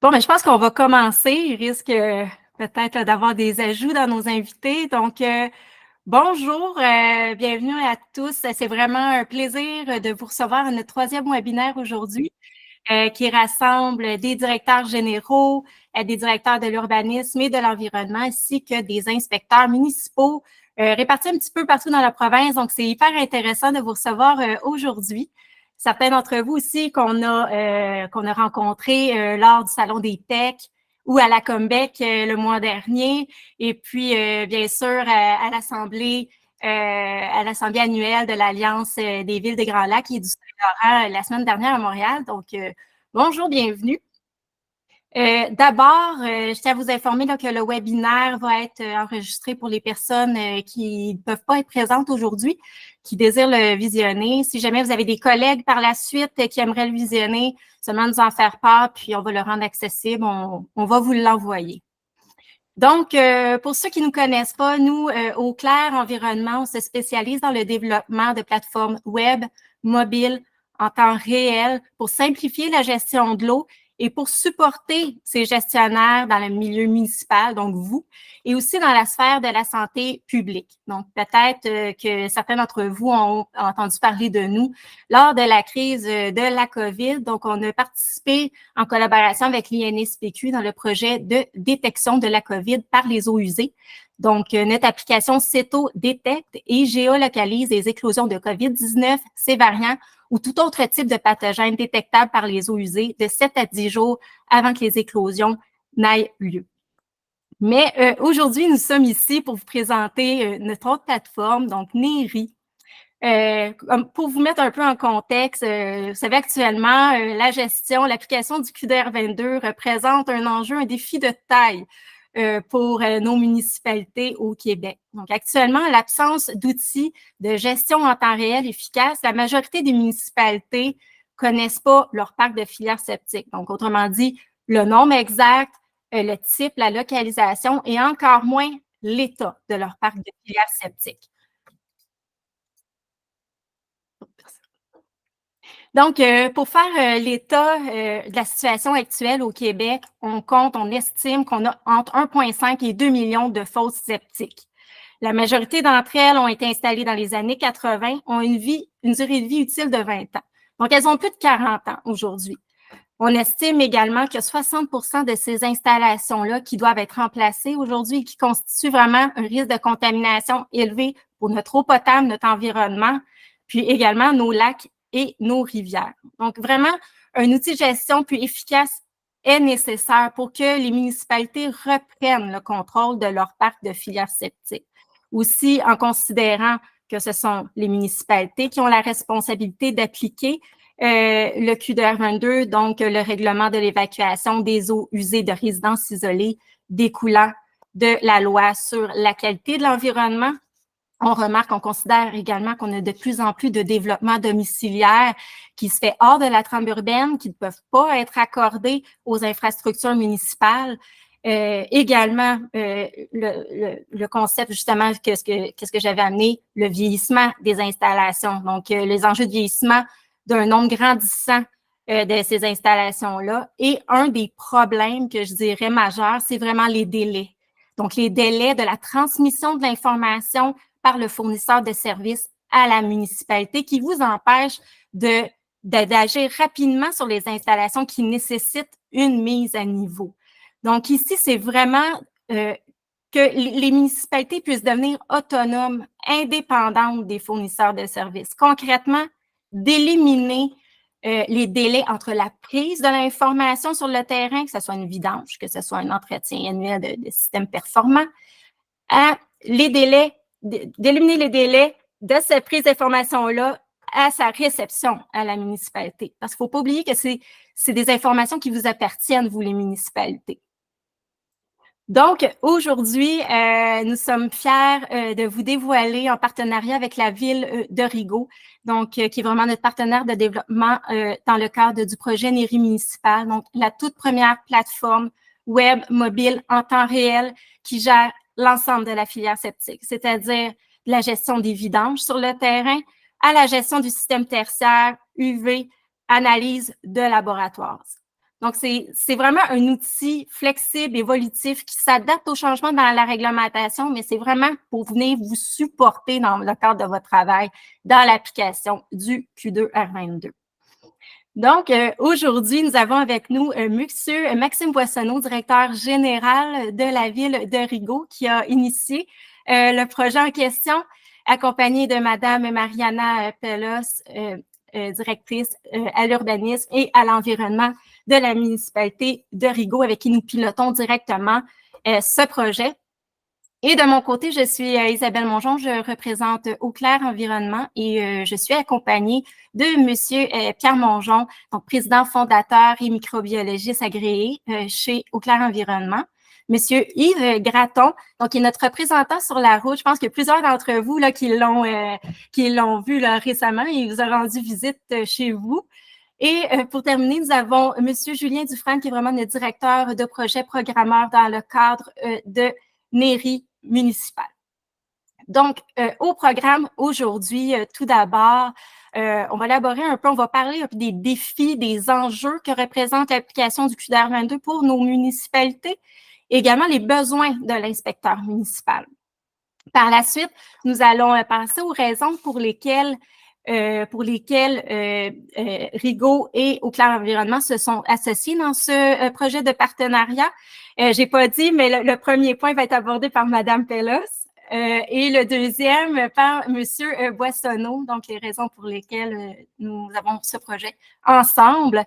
Bon, je pense qu'on va commencer. Il risque peut-être d'avoir des ajouts dans nos invités. Donc, bonjour, bienvenue à tous. C'est vraiment un plaisir de vous recevoir à notre troisième webinaire aujourd'hui qui rassemble des directeurs généraux, des directeurs de l'urbanisme et de l'environnement, ainsi que des inspecteurs municipaux répartis un petit peu partout dans la province. Donc, c'est hyper intéressant de vous recevoir aujourd'hui. Certains d'entre vous aussi qu'on a rencontrés lors du Salon des Techs ou à la Combec le mois dernier, et puis bien sûr à l'Assemblée annuelle de l'Alliance des villes des Grands Lacs et du Saint-Laurent la semaine dernière à Montréal. Donc, bonjour, bienvenue. D'abord, je tiens à vous informer là, que le webinaire va être enregistré pour les personnes qui ne peuvent pas être présentes aujourd'hui, qui désirent le visionner. Si jamais vous avez des collègues par la suite qui aimeraient le visionner, seulement nous en faire part, puis on va le rendre accessible, on va vous l'envoyer. Donc, pour ceux qui ne nous connaissent pas, nous, au Clair Environnement, on se spécialise dans le développement de plateformes web, mobiles, en temps réel pour simplifier la gestion de l'eau et pour supporter ces gestionnaires dans le milieu municipal, donc vous, et aussi dans la sphère de la santé publique. Donc, peut-être que certains d'entre vous ont entendu parler de nous lors de la crise de la COVID. Donc, on a participé en collaboration avec l'INSPQ dans le projet de détection de la COVID par les eaux usées. Donc, notre application CETO détecte et géolocalise les éclosions de COVID-19, ses variants ou tout autre type de pathogène détectable par les eaux usées de 7 à 10 jours avant que les éclosions n'aient lieu. Mais aujourd'hui, nous sommes ici pour vous présenter notre autre plateforme, donc NERI. Pour vous mettre un peu en contexte, vous savez actuellement, la gestion, l'application du QDR 22 représente un enjeu, un défi de taille pour nos municipalités au Québec. Donc actuellement, l'absence d'outils de gestion en temps réel efficace, la majorité des municipalités connaissent pas leur parc de filières septiques. Donc autrement dit, le nombre exact, le type, la localisation et encore moins l'état de leur parc de filières septiques. Donc, pour faire l'état de la situation actuelle au Québec, on estime qu'on a entre 1,5 et 2 millions de fosses septiques. La majorité d'entre elles ont été installées dans les années 80, ont une durée de vie utile de 20 ans. Donc, elles ont plus de 40 ans aujourd'hui. On estime également que 60 de ces installations-là qui doivent être remplacées aujourd'hui et qui constituent vraiment un risque de contamination élevé pour notre eau potable, notre environnement, puis également nos lacs et nos rivières. Donc, vraiment, un outil de gestion plus efficace est nécessaire pour que les municipalités reprennent le contrôle de leur parc de filières septiques. Aussi, en considérant que ce sont les municipalités qui ont la responsabilité d'appliquer le QDR 22, donc le règlement de l'évacuation des eaux usées de résidences isolées découlant de la loi sur la qualité de l'environnement. On remarque, on considère également qu'on a de plus en plus de développement domiciliaire qui se fait hors de la trame urbaine, qui ne peuvent pas être accordés aux infrastructures municipales. Également, le concept, justement, qu'est-ce que j'avais amené, le vieillissement des installations. Donc, les enjeux de vieillissement d'un nombre grandissant de ces installations-là. Et un des problèmes que je dirais majeurs, c'est vraiment les délais. Donc, les délais de la transmission de l'information par le fournisseur de services à la municipalité qui vous empêche d'agir rapidement sur les installations qui nécessitent une mise à niveau. Donc, ici, c'est vraiment que les municipalités puissent devenir autonomes, indépendantes des fournisseurs de services. Concrètement, d'éliminer les délais entre la prise de l'information sur le terrain, que ce soit une vidange, que ce soit un entretien annuel de systèmes performants, à les délais, d'éliminer les délais de cette prise d'information-là à sa réception à la municipalité. Parce qu'il ne faut pas oublier que c'est des informations qui vous appartiennent, vous, les municipalités. Donc, aujourd'hui, nous sommes fiers de vous dévoiler en partenariat avec la ville de Rigaud, donc qui est vraiment notre partenaire de développement dans le cadre du projet NERI municipal, donc la toute première plateforme web mobile en temps réel qui gère l'ensemble de la filière septique, c'est-à-dire la gestion des vidanges sur le terrain à la gestion du système tertiaire, UV, analyse de laboratoire. Donc, c'est vraiment un outil flexible, évolutif, qui s'adapte aux changements dans la réglementation, mais c'est vraiment pour venir vous supporter dans le cadre de votre travail dans l'application du Q2R22. Donc, aujourd'hui, nous avons avec nous Monsieur Maxime Boissonneau, directeur général de la ville de Rigaud, qui a initié le projet en question, accompagné de Madame Mariana Pellos, directrice à l'urbanisme et à l'environnement de la municipalité de Rigaud, avec qui nous pilotons directement ce projet. Et de mon côté, je suis Isabelle Mongeon, je représente Eau Claire Environnement et je suis accompagnée de Monsieur Pierre Mongeon, donc président fondateur et microbiologiste agréé chez Eau Claire Environnement. Monsieur Yves Gratton, donc qui est notre représentant sur la route. Je pense que plusieurs d'entre vous là, qui l'ont vu là, récemment, il vous a rendu visite chez vous. Et pour terminer, nous avons Monsieur Julien Dufresne, qui est vraiment notre directeur de projet programmeur dans le cadre de mairie municipale. Donc, au programme aujourd'hui, tout d'abord, on va élaborer un peu, on va parler un peu des défis, des enjeux que représente l'application du QDR22 pour nos municipalités, et également les besoins de l'inspecteur municipal. Par la suite, nous allons passer aux raisons pour lesquelles Rigaud et Eau Claire Environnement se sont associés dans ce projet de partenariat. J'ai pas dit, mais le premier point va être abordé par Madame Pellos et le deuxième par Monsieur Boissonneau, donc les raisons pour lesquelles nous avons ce projet ensemble.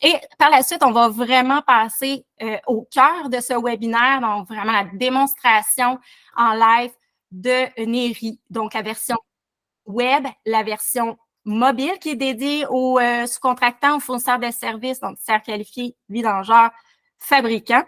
Et par la suite, on va vraiment passer au cœur de ce webinaire, donc vraiment la démonstration en live de NERI, donc la version web, la version mobile qui est dédiée aux sous-contractants, aux fournisseurs de services, donc tiers qualifiés, vidangeurs, fabricants.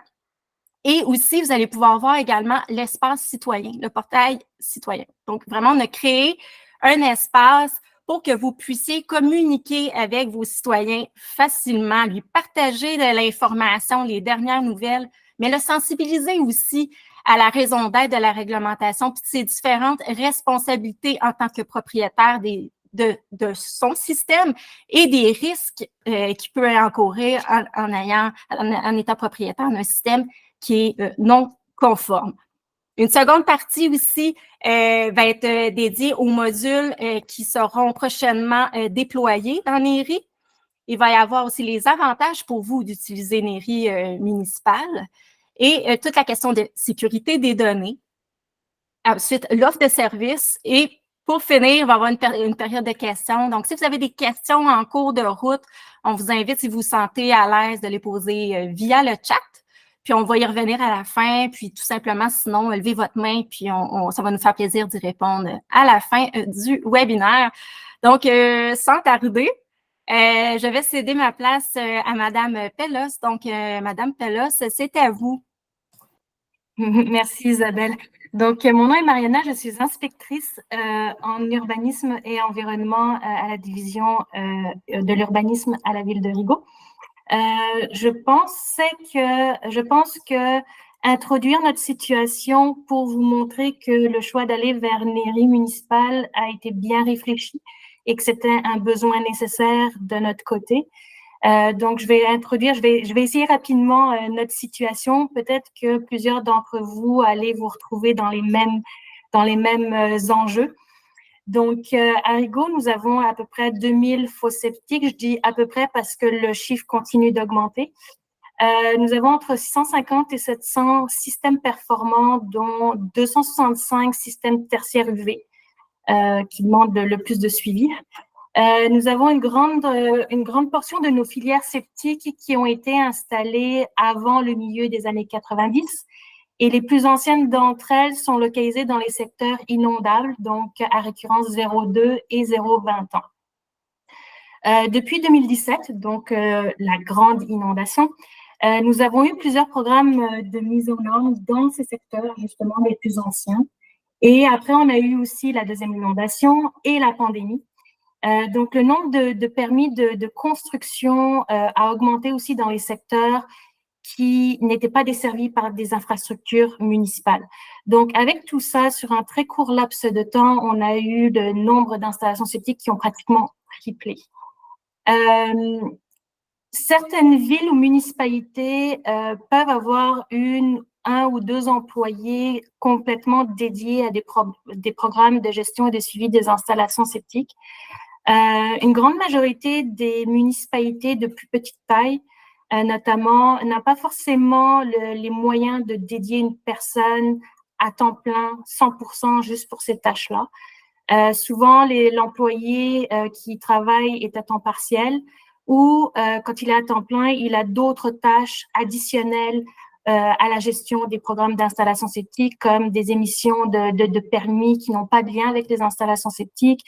Et aussi, vous allez pouvoir voir également l'espace citoyen, le portail citoyen. Donc, vraiment, on a créé un espace pour que vous puissiez communiquer avec vos citoyens facilement, lui partager de l'information, les dernières nouvelles, mais le sensibiliser aussi à la raison d'être de la réglementation, puis ses différentes responsabilités en tant que propriétaire de son système et des risques qu'il peut encourir en étant propriétaire d'un système qui est non conforme. Une seconde partie aussi va être dédiée aux modules qui seront prochainement déployés dans NERI. Il va y avoir aussi les avantages pour vous d'utiliser NERI municipale et toute la question de sécurité des données. Ensuite, l'offre de services et pour finir, il va y avoir une période de questions. Donc, si vous avez des questions en cours de route, on vous invite, si vous vous sentez à l'aise, de les poser via le chat. Puis, on va y revenir à la fin. Puis, tout simplement, sinon, levez votre main. Puis, ça va nous faire plaisir d'y répondre à la fin du webinaire. Donc, sans tarder, je vais céder ma place à Madame Pellos. Donc, Madame Pellos, c'est à vous. Merci Isabelle. Donc, mon nom est Mariana, je suis inspectrice en urbanisme et environnement à la division de l'urbanisme à la ville de Rigaud. Je pense que introduire notre situation pour vous montrer que le choix d'aller vers NERI municipal a été bien réfléchi et que c'était un besoin nécessaire de notre côté. Donc, je vais essayer rapidement notre situation. Peut-être que plusieurs d'entre vous allez vous retrouver dans les mêmes enjeux. Donc, à Rigaud, nous avons à peu près 2000 fosses septiques. Je dis à peu près parce que le chiffre continue d'augmenter. Nous avons entre 650 et 700 systèmes performants, dont 265 systèmes tertiaires UV qui demandent le plus de suivi. Nous avons une grande portion de nos filières septiques qui ont été installées avant le milieu des années 90 et les plus anciennes d'entre elles sont localisées dans les secteurs inondables, donc à récurrence 0,2 et 0,20 ans. Depuis 2017, donc la grande inondation, nous avons eu plusieurs programmes de mise aux normes dans ces secteurs, justement les plus anciens. Et après, on a eu aussi la deuxième inondation et la pandémie. Donc, le nombre de permis de construction a augmenté aussi dans les secteurs qui n'étaient pas desservis par des infrastructures municipales. Donc, avec tout ça, sur un très court laps de temps, on a eu le nombre d'installations septiques qui ont pratiquement triplé. certaines villes ou municipalités peuvent avoir un ou deux employés complètement dédiés à des programmes de gestion et de suivi des installations septiques. Une grande majorité des municipalités de plus petite taille, notamment, n'a pas forcément les moyens de dédier une personne à temps plein, 100% juste pour ces tâches-là. Souvent, l'employé qui travaille est à temps partiel ou quand il est à temps plein, il a d'autres tâches additionnelles à la gestion des programmes d'installation septique, comme des émissions de permis qui n'ont pas de lien avec les installations septiques,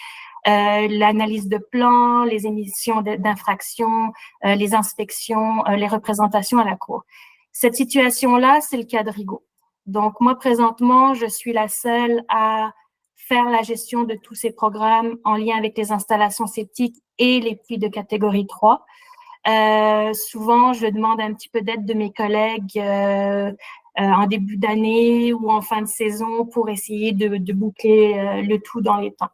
l'analyse de plans, les émissions d'infractions, les inspections, les représentations à la cour. Cette situation-là, c'est le cas de Rigaud. Donc, moi, présentement, je suis la seule à faire la gestion de tous ces programmes en lien avec les installations septiques et les puits de catégorie 3. Souvent, je demande un petit peu d'aide de mes collègues en début d'année ou en fin de saison pour essayer de boucler le tout dans les temps.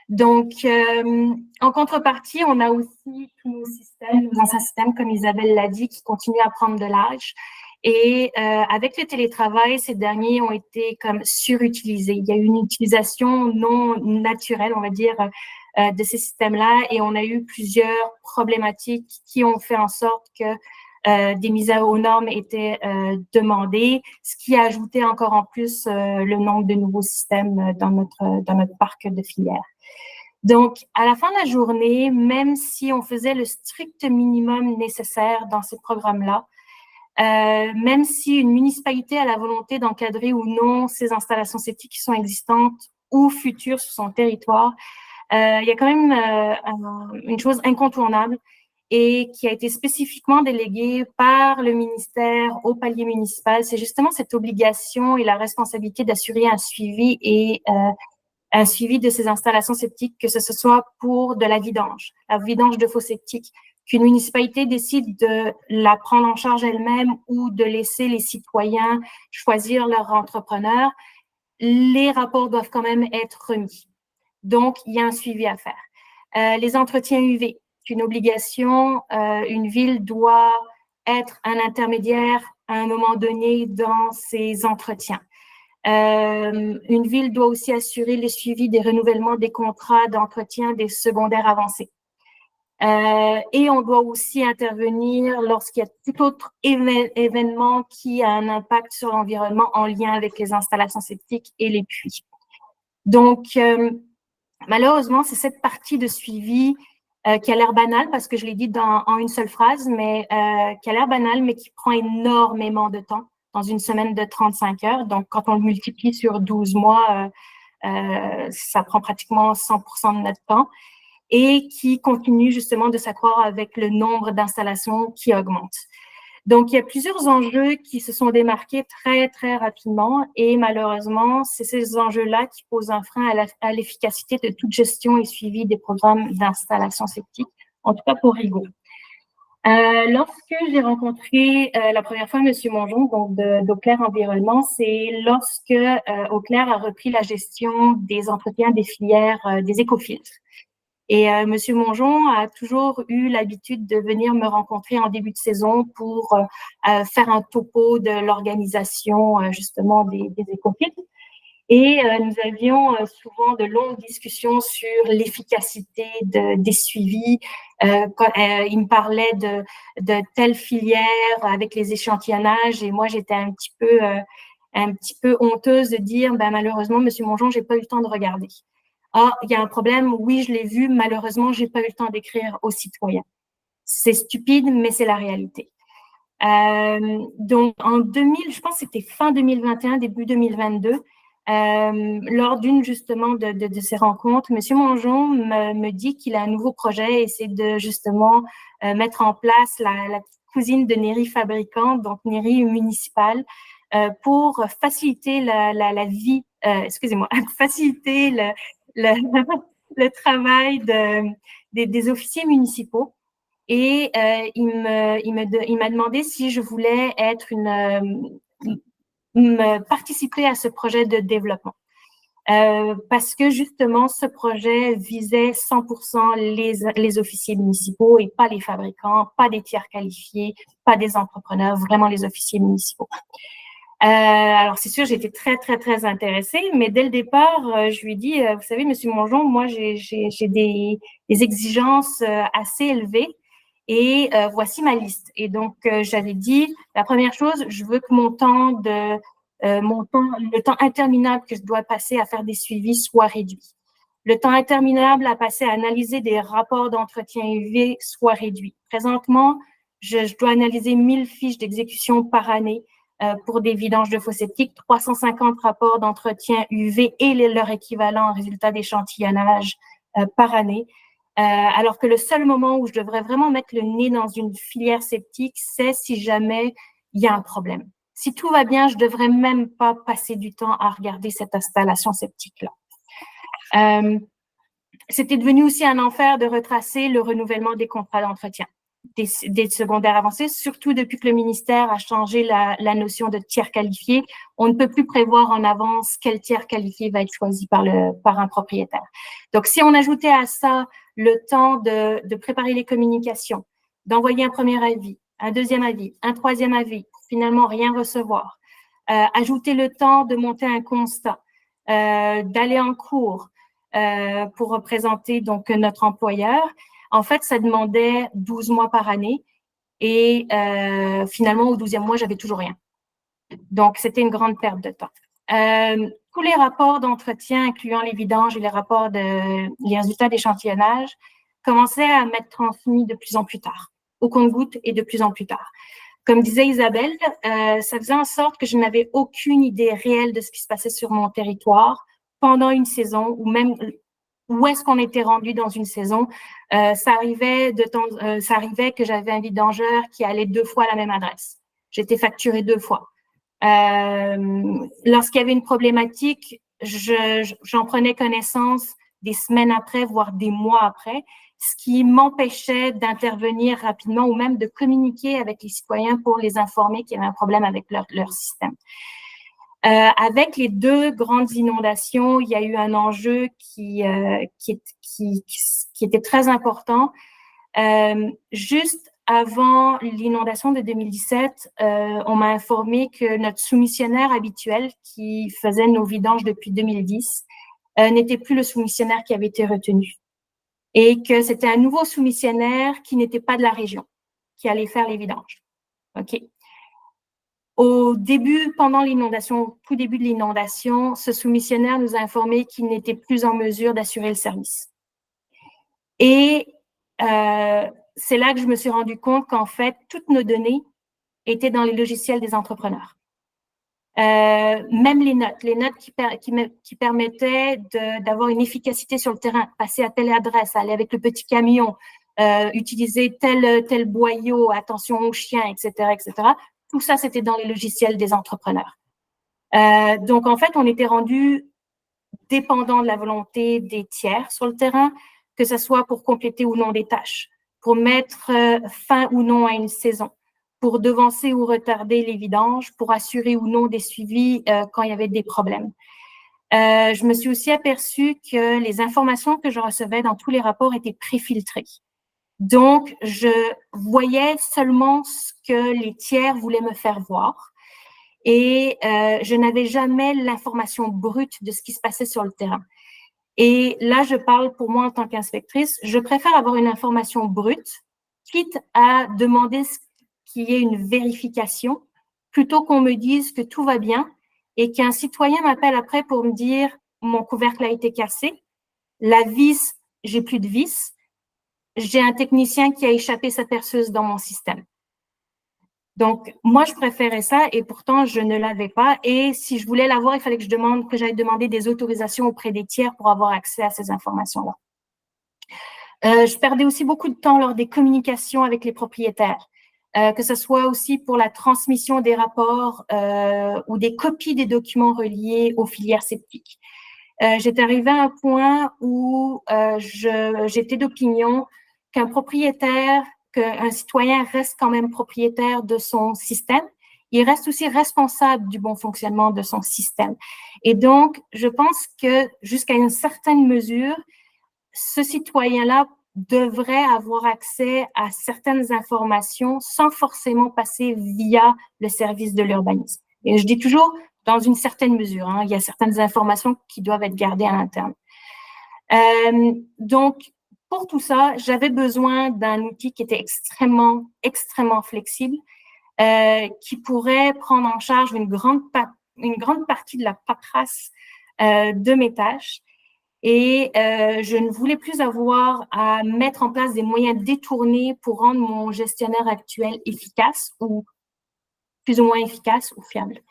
Donc, en contrepartie, on a aussi tous nos systèmes, nos anciens systèmes, comme Isabelle l'a dit, qui continuent à prendre de l'âge. Et avec le télétravail, ces derniers ont été comme surutilisés. Il y a eu une utilisation non naturelle, on va dire, de ces systèmes-là, et on a eu plusieurs problématiques qui ont fait en sorte que des mises aux normes étaient demandées, ce qui a ajouté encore en plus le nombre de nouveaux systèmes dans notre parc de filières. Donc, à la fin de la journée, même si on faisait le strict minimum nécessaire dans ces programmes-là, même si une municipalité a la volonté d'encadrer ou non ces installations septiques qui sont existantes ou futures sur son territoire, il y a quand même une chose incontournable et qui a été spécifiquement déléguée par le ministère au palier municipal. C'est justement cette obligation et la responsabilité d'assurer un suivi et un suivi de ces installations septiques, que ce soit pour de la vidange de fosses septiques, qu'une municipalité décide de la prendre en charge elle-même ou de laisser les citoyens choisir leur entrepreneur, les rapports doivent quand même être remis. Donc, il y a un suivi à faire. Les entretiens UV, c'est une obligation. Une ville doit être un intermédiaire à un moment donné dans ses entretiens. Une ville doit aussi assurer le suivi des renouvellements des contrats d'entretien des secondaires avancés. Et on doit aussi intervenir lorsqu'il y a tout autre événement qui a un impact sur l'environnement en lien avec les installations septiques et les puits. Donc, malheureusement, c'est cette partie de suivi qui a l'air banale, parce que je l'ai dit en une seule phrase, mais qui a l'air banale, mais qui prend énormément de temps dans une semaine de 35 heures. Donc, quand on le multiplie sur 12 mois, ça prend pratiquement 100% de notre temps et qui continue justement de s'accroître avec le nombre d'installations qui augmente. Donc, il y a plusieurs enjeux qui se sont démarqués très, très rapidement et malheureusement, c'est ces enjeux-là qui posent un frein à l'efficacité de toute gestion et suivi des programmes d'installation septique, en tout cas pour Rigaud. Lorsque j'ai rencontré la première fois M. Mongeon, donc d'Eau-Claire Environnement, c'est lorsque Eau-Claire a repris la gestion des entretiens des filières des écofiltres. Et M. Mongeon a toujours eu l'habitude de venir me rencontrer en début de saison pour faire un topo de l'organisation justement des écofiltres. Et nous avions souvent de longues discussions sur l'efficacité des suivis. Quand, il me parlait de telle filière avec les échantillonnages et moi j'étais un petit peu honteuse de dire malheureusement Monsieur Mongeon, j'ai pas eu le temps de regarder. Ah, il y a un problème, oui, je l'ai vu, malheureusement, j'ai pas eu le temps d'écrire aux citoyens. C'est stupide, mais c'est la réalité. Donc, en 2000, je pense que c'était fin 2021, début 2022, lors d'une justement de ces rencontres, M. Mongeon me dit qu'il a un nouveau projet et c'est de justement mettre en place la petite cousine de Neri fabricant, donc Neri municipale, pour faciliter la vie, faciliter le travail des officiers municipaux. Et il m'a demandé si je voulais être participer à ce projet de développement. parce que justement, ce projet visait 100% les officiers municipaux et pas les fabricants, pas des tiers qualifiés, pas des entrepreneurs, vraiment les officiers municipaux. Alors, c'est sûr, j'étais très, très, très intéressée, mais dès le départ, je lui ai dit, vous savez, Monsieur Mongeon, moi, j'ai des exigences assez élevées et voici ma liste. Et donc, j'avais dit, la première chose, je veux que le temps interminable que je dois passer à faire des suivis soit réduit. Le temps interminable à passer à analyser des rapports d'entretien UV soit réduit. Présentement, je dois analyser 1000 fiches d'exécution par année pour des vidanges de fosses septiques, 350 rapports d'entretien UV et leur équivalent en résultat d'échantillonnage par année. Alors que le seul moment où je devrais vraiment mettre le nez dans une filière septique, c'est si jamais il y a un problème. Si tout va bien, je devrais même pas passer du temps à regarder cette installation septique-là. C'était devenu aussi un enfer de retracer le renouvellement des contrats d'entretien des secondaires avancés, surtout depuis que le ministère a changé la notion de tiers qualifié. On ne peut plus prévoir en avance quel tiers qualifié va être choisi par un propriétaire. Donc, si on ajoutait à ça le temps de préparer les communications, d'envoyer un premier avis, un deuxième avis, un troisième avis, pour finalement rien recevoir, ajouter le temps de monter un constat, d'aller en cours pour représenter donc notre employeur, en fait, ça demandait 12 mois par année et finalement, au 12e mois, j'avais toujours rien. Donc, c'était une grande perte de temps. Tous les rapports d'entretien, incluant les vidanges et les résultats d'échantillonnage, commençaient à m'être transmis de plus en plus tard, au compte-gouttes et de plus en plus tard. Comme disait Isabelle, ça faisait en sorte que je n'avais aucune idée réelle de ce qui se passait sur mon territoire pendant une saison ou même où est-ce qu'on était rendu dans une saison. Ça arrivait que j'avais un vidangeur qui allait 2 fois à la même adresse. J'étais facturée 2 fois. Lorsqu'il y avait une problématique, j'en prenais connaissance des semaines après, voire des mois après, ce qui m'empêchait d'intervenir rapidement ou même de communiquer avec les citoyens pour les informer qu'il y avait un problème avec leur système. Avec les 2 grandes inondations, il y a eu un enjeu qui était très important. Juste avant l'inondation de 2017, on m'a informé que notre soumissionnaire habituel, qui faisait nos vidanges depuis 2010, n'était plus le soumissionnaire qui avait été retenu. Et que c'était un nouveau soumissionnaire qui n'était pas de la région, qui allait faire les vidanges. OK. Au début, pendant l'inondation, tout début de l'inondation, ce soumissionnaire nous a informé qu'il n'était plus en mesure d'assurer le service. Et c'est là que je me suis rendu compte qu'en fait, toutes nos données étaient dans les logiciels des entrepreneurs. Même les notes qui permettaient d'avoir une efficacité sur le terrain, passer à telle adresse, aller avec le petit camion, utiliser tel boyau, attention aux chiens, etc., etc. Tout ça, c'était dans les logiciels des entrepreneurs. Donc, en fait, on était rendu dépendant de la volonté des tiers sur le terrain, que ce soit pour compléter ou non des tâches, pour mettre fin ou non à une saison, pour devancer ou retarder les vidanges, pour assurer ou non des suivis quand il y avait des problèmes. Je me suis aussi aperçue que les informations que je recevais dans tous les rapports étaient préfiltrées. Donc, je voyais seulement ce que les tiers voulaient me faire voir et je n'avais jamais l'information brute de ce qui se passait sur le terrain. Et là, je parle pour moi en tant qu'inspectrice, je préfère avoir une information brute, quitte à demander qu'il y ait une vérification, plutôt qu'on me dise que tout va bien et qu'un citoyen m'appelle après pour me dire « mon couvercle a été cassé, la vis, j'ai plus de vis ». J'ai un technicien qui a échappé sa perceuse dans mon système. Donc, moi, je préférais ça et pourtant, je ne l'avais pas. Et si je voulais l'avoir, il fallait que j'aille demander des autorisations auprès des tiers pour avoir accès à ces informations-là. Je perdais aussi beaucoup de temps lors des communications avec les propriétaires, que ce soit aussi pour la transmission des rapports ou des copies des documents reliés aux filières septiques. J'étais arrivée à un point où j'étais d'opinion qu'un citoyen reste quand même propriétaire de son système il reste aussi responsable du bon fonctionnement de son système. Et donc, je pense que jusqu'à une certaine mesure, ce citoyen-là devrait avoir accès à certaines informations sans forcément passer via le service de l'urbanisme. Et je dis toujours dans une certaine mesure, hein, il y a certaines informations qui doivent être gardées à l'interne. Donc, pour tout ça, j'avais besoin d'un outil qui était extrêmement flexible, qui pourrait prendre en charge une grande partie de la paperasse de mes tâches. Et je ne voulais plus avoir à mettre en place des moyens détournés pour rendre mon gestionnaire actuel efficace ou plus ou moins efficace ou fiable.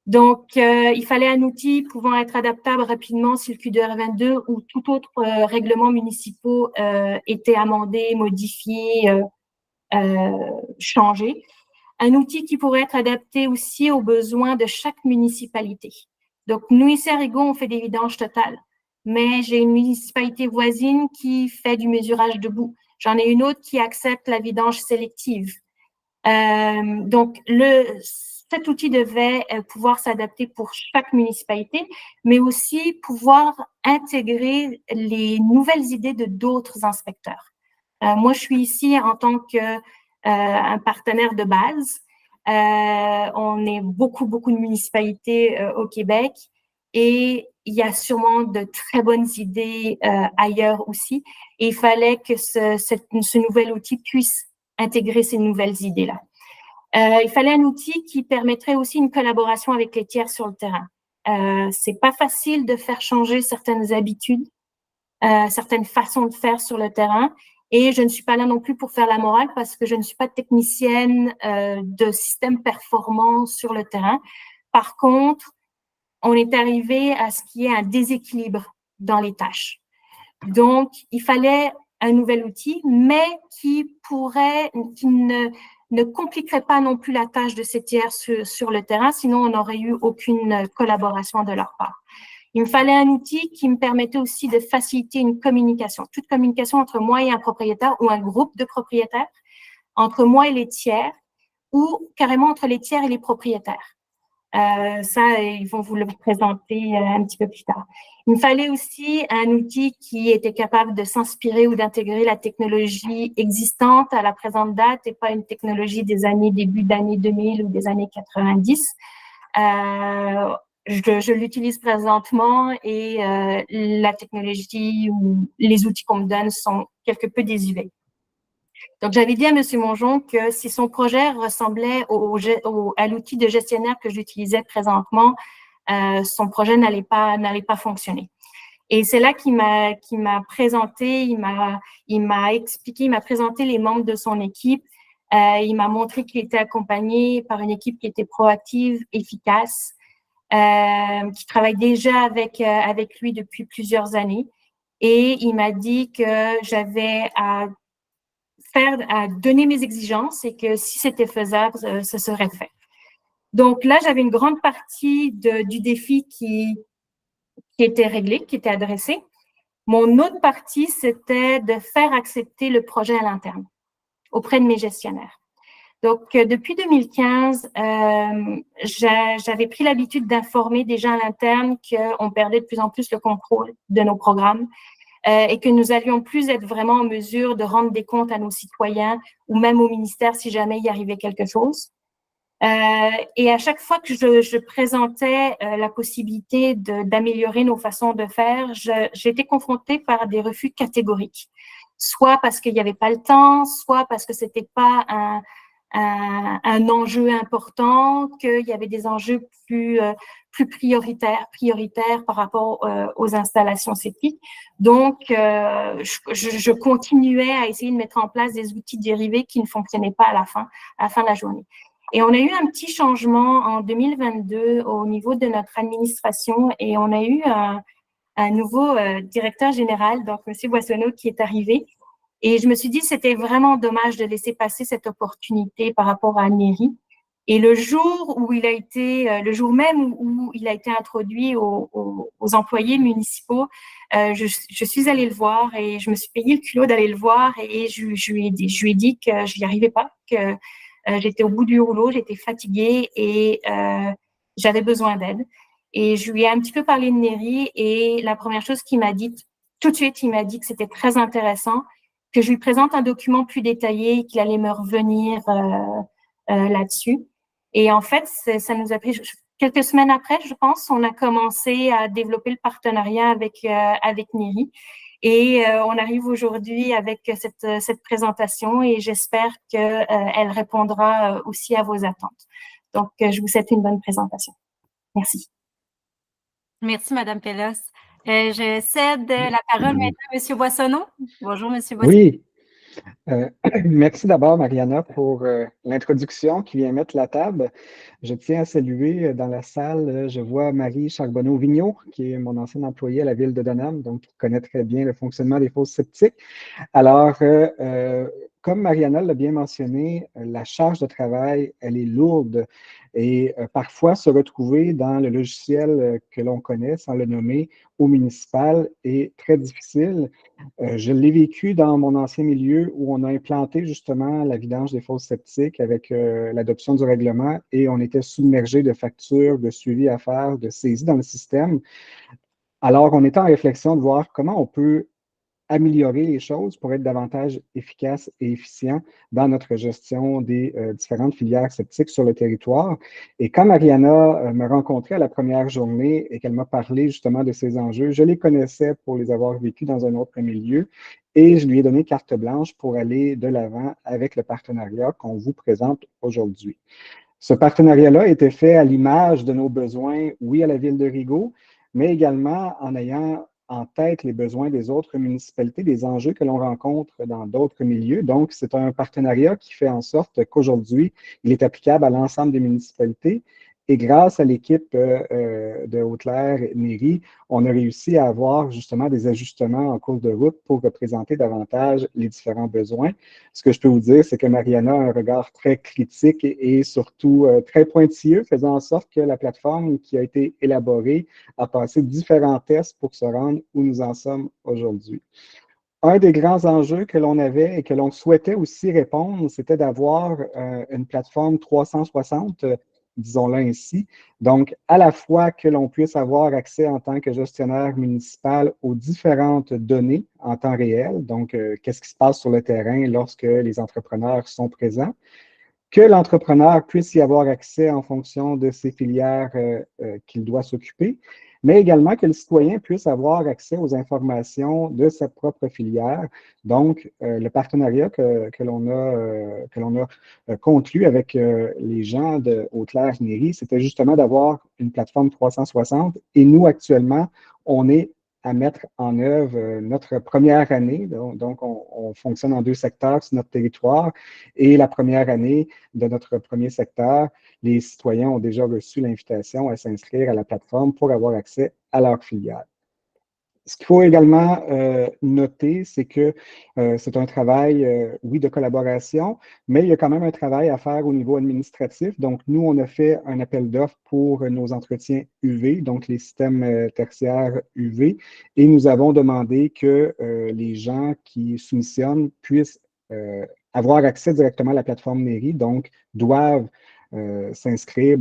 Donc, il fallait un outil pouvant être adaptable rapidement si le QDR22 ou tout autre règlement municipal était amendé, modifié, changé. Un outil qui pourrait être adapté aussi aux besoins de chaque municipalité. Donc, nous, ici à Rigaud, on fait des vidanges totales, mais j'ai une municipalité voisine qui fait du mesurage debout. J'en ai une autre qui accepte la vidange sélective. Donc, cet outil devait pouvoir s'adapter pour chaque municipalité, mais aussi pouvoir intégrer les nouvelles idées de d'autres inspecteurs. Moi, je suis ici en tant qu'un partenaire de base. On est beaucoup de municipalités au Québec et il y a sûrement de très bonnes idées ailleurs aussi. Et il fallait que ce nouvel outil puisse intégrer ces nouvelles idées-là. Il fallait un outil qui permettrait aussi une collaboration avec les tiers sur le terrain. C'est pas facile de faire changer certaines habitudes, certaines façons de faire sur le terrain. Et je ne suis pas là non plus pour faire la morale parce que je ne suis pas technicienne de système performant sur le terrain. Par contre, on est arrivé à ce qu'il y ait un déséquilibre dans les tâches. Donc, il fallait un nouvel outil, mais qui ne compliquerait pas non plus la tâche de ces tiers sur le terrain, sinon on n'aurait eu aucune collaboration de leur part. Il me fallait un outil qui me permettait aussi de faciliter une communication, toute communication entre moi et un propriétaire ou un groupe de propriétaires, entre moi et les tiers, ou carrément entre les tiers et les propriétaires. Ça, ils vont vous le présenter un petit peu plus tard. Il me fallait aussi un outil qui était capable de s'inspirer ou d'intégrer la technologie existante à la présente date et pas une technologie des début d'année 2000 ou des années 90. Je l'utilise présentement et la technologie ou les outils qu'on me donne sont quelque peu désuets. Donc, j'avais dit à M. Mongeon que si son projet ressemblait à l'outil de gestionnaire que j'utilisais présentement, son projet n'allait pas fonctionner. Et c'est là qu'il m'a présenté, il m'a expliqué, il m'a présenté les membres de son équipe. Il m'a montré qu'il était accompagné par une équipe qui était proactive, efficace, qui travaille déjà avec lui depuis plusieurs années. Et il m'a dit que j'avais à donner mes exigences et que si c'était faisable, ce serait fait. Donc là, j'avais une grande partie du défi qui était réglé, qui était adressé. Mon autre partie, c'était de faire accepter le projet à l'interne auprès de mes gestionnaires. Donc, depuis 2015, j'avais pris l'habitude d'informer des gens à l'interne qu'on perdait de plus en plus le contrôle de nos programmes et que nous allions plus être vraiment en mesure de rendre des comptes à nos citoyens ou même au ministère si jamais il y arrivait quelque chose. Et à chaque fois que je présentais la possibilité d'améliorer nos façons de faire, j'ai été confrontée par des refus catégoriques, soit parce qu'il n'y avait pas le temps, soit parce que c'était pas un enjeu important, qu'il y avait des enjeux plus prioritaires par rapport aux installations septiques. Donc, je continuais à essayer de mettre en place des outils dérivés qui ne fonctionnaient pas à la fin de la journée. Et on a eu un petit changement en 2022 au niveau de notre administration et on a eu un nouveau directeur général, donc M. Boissonneau, qui est arrivé. Et je me suis dit, c'était vraiment dommage de laisser passer cette opportunité par rapport à Anne-Mérie. Et le jour même où il a été introduit aux employés municipaux, je suis allée le voir et je me suis payé le culot d'aller le voir et je lui ai dit que je n'y arrivais pas, que J'étais au bout du rouleau, j'étais fatiguée et j'avais besoin d'aide. Et je lui ai un petit peu parlé de Neri et la première chose qu'il m'a dit, tout de suite, il m'a dit que c'était très intéressant, que je lui présente un document plus détaillé, qu'il allait me revenir là-dessus. Et en fait, ça nous a pris quelques semaines après, je pense, on a commencé à développer le partenariat avec Neri. Et on arrive aujourd'hui avec cette présentation et j'espère qu'elle répondra aussi à vos attentes. Donc, je vous souhaite une bonne présentation. Merci. Merci, Madame Pellos. Je cède la parole maintenant à Monsieur Boissonneau. Bonjour, Monsieur Boissonneau. Oui, merci d'abord, Mariana, pour l'introduction qui vient mettre la table. Je tiens à saluer dans la salle, je vois Marie Charbonneau-Vigneault, qui est mon ancienne employée à la ville de Donham, donc qui connaît très bien le fonctionnement des fosses septiques. Alors, comme Mariana l'a bien mentionné, la charge de travail, elle est lourde et parfois se retrouver dans le logiciel que l'on connaît, sans le nommer, au municipal, est très difficile. Je l'ai vécu dans mon ancien milieu où on a implanté justement la vidange des fosses septiques avec l'adoption du règlement et on était submergé de factures, de suivi à faire, de saisie dans le système. Alors, on était en réflexion de voir comment on peut améliorer les choses pour être davantage efficace et efficient dans notre gestion des différentes filières septiques sur le territoire. Et quand Mariana me rencontrait à la première journée et qu'elle m'a parlé justement de ces enjeux, je les connaissais pour les avoir vécus dans un autre milieu et je lui ai donné carte blanche pour aller de l'avant avec le partenariat qu'on vous présente aujourd'hui. Ce partenariat-là a été fait à l'image de nos besoins, oui, à la ville de Rigaud, mais également en ayant en tête les besoins des autres municipalités, des enjeux que l'on rencontre dans d'autres milieux. Donc, c'est un partenariat qui fait en sorte qu'aujourd'hui, il est applicable à l'ensemble des municipalités. Et grâce à l'équipe de Haute-Lair-Néry, on a réussi à avoir justement des ajustements en cours de route pour représenter davantage les différents besoins. Ce que je peux vous dire, c'est que Mariana a un regard très critique et surtout très pointilleux, faisant en sorte que la plateforme qui a été élaborée a passé différents tests pour se rendre où nous en sommes aujourd'hui. Un des grands enjeux que l'on avait et que l'on souhaitait aussi répondre, c'était d'avoir une plateforme 360, disons-le ainsi. Donc, à la fois que l'on puisse avoir accès en tant que gestionnaire municipal aux différentes données en temps réel, donc qu'est-ce qui se passe sur le terrain lorsque les entrepreneurs sont présents, que l'entrepreneur puisse y avoir accès en fonction de ses filières qu'il doit s'occuper, mais également que le citoyen puisse avoir accès aux informations de sa propre filière. Donc, le partenariat que l'on a conclu avec les gens de Haute-Lair-Néry, c'était justement d'avoir une plateforme 360. Et nous, actuellement, on est à mettre en œuvre notre première année. Donc, on fonctionne en 2 secteurs sur notre territoire. Et la première année de notre premier secteur, les citoyens ont déjà reçu l'invitation à s'inscrire à la plateforme pour avoir accès à leur filière. Ce qu'il faut également noter, c'est que c'est un travail, oui, de collaboration, mais il y a quand même un travail à faire au niveau administratif. Donc, nous, on a fait un appel d'offres pour nos entretiens UV, donc les systèmes tertiaires UV, et nous avons demandé que les gens qui soumissionnent puissent avoir accès directement à la plateforme mairie, donc doivent s'inscrire,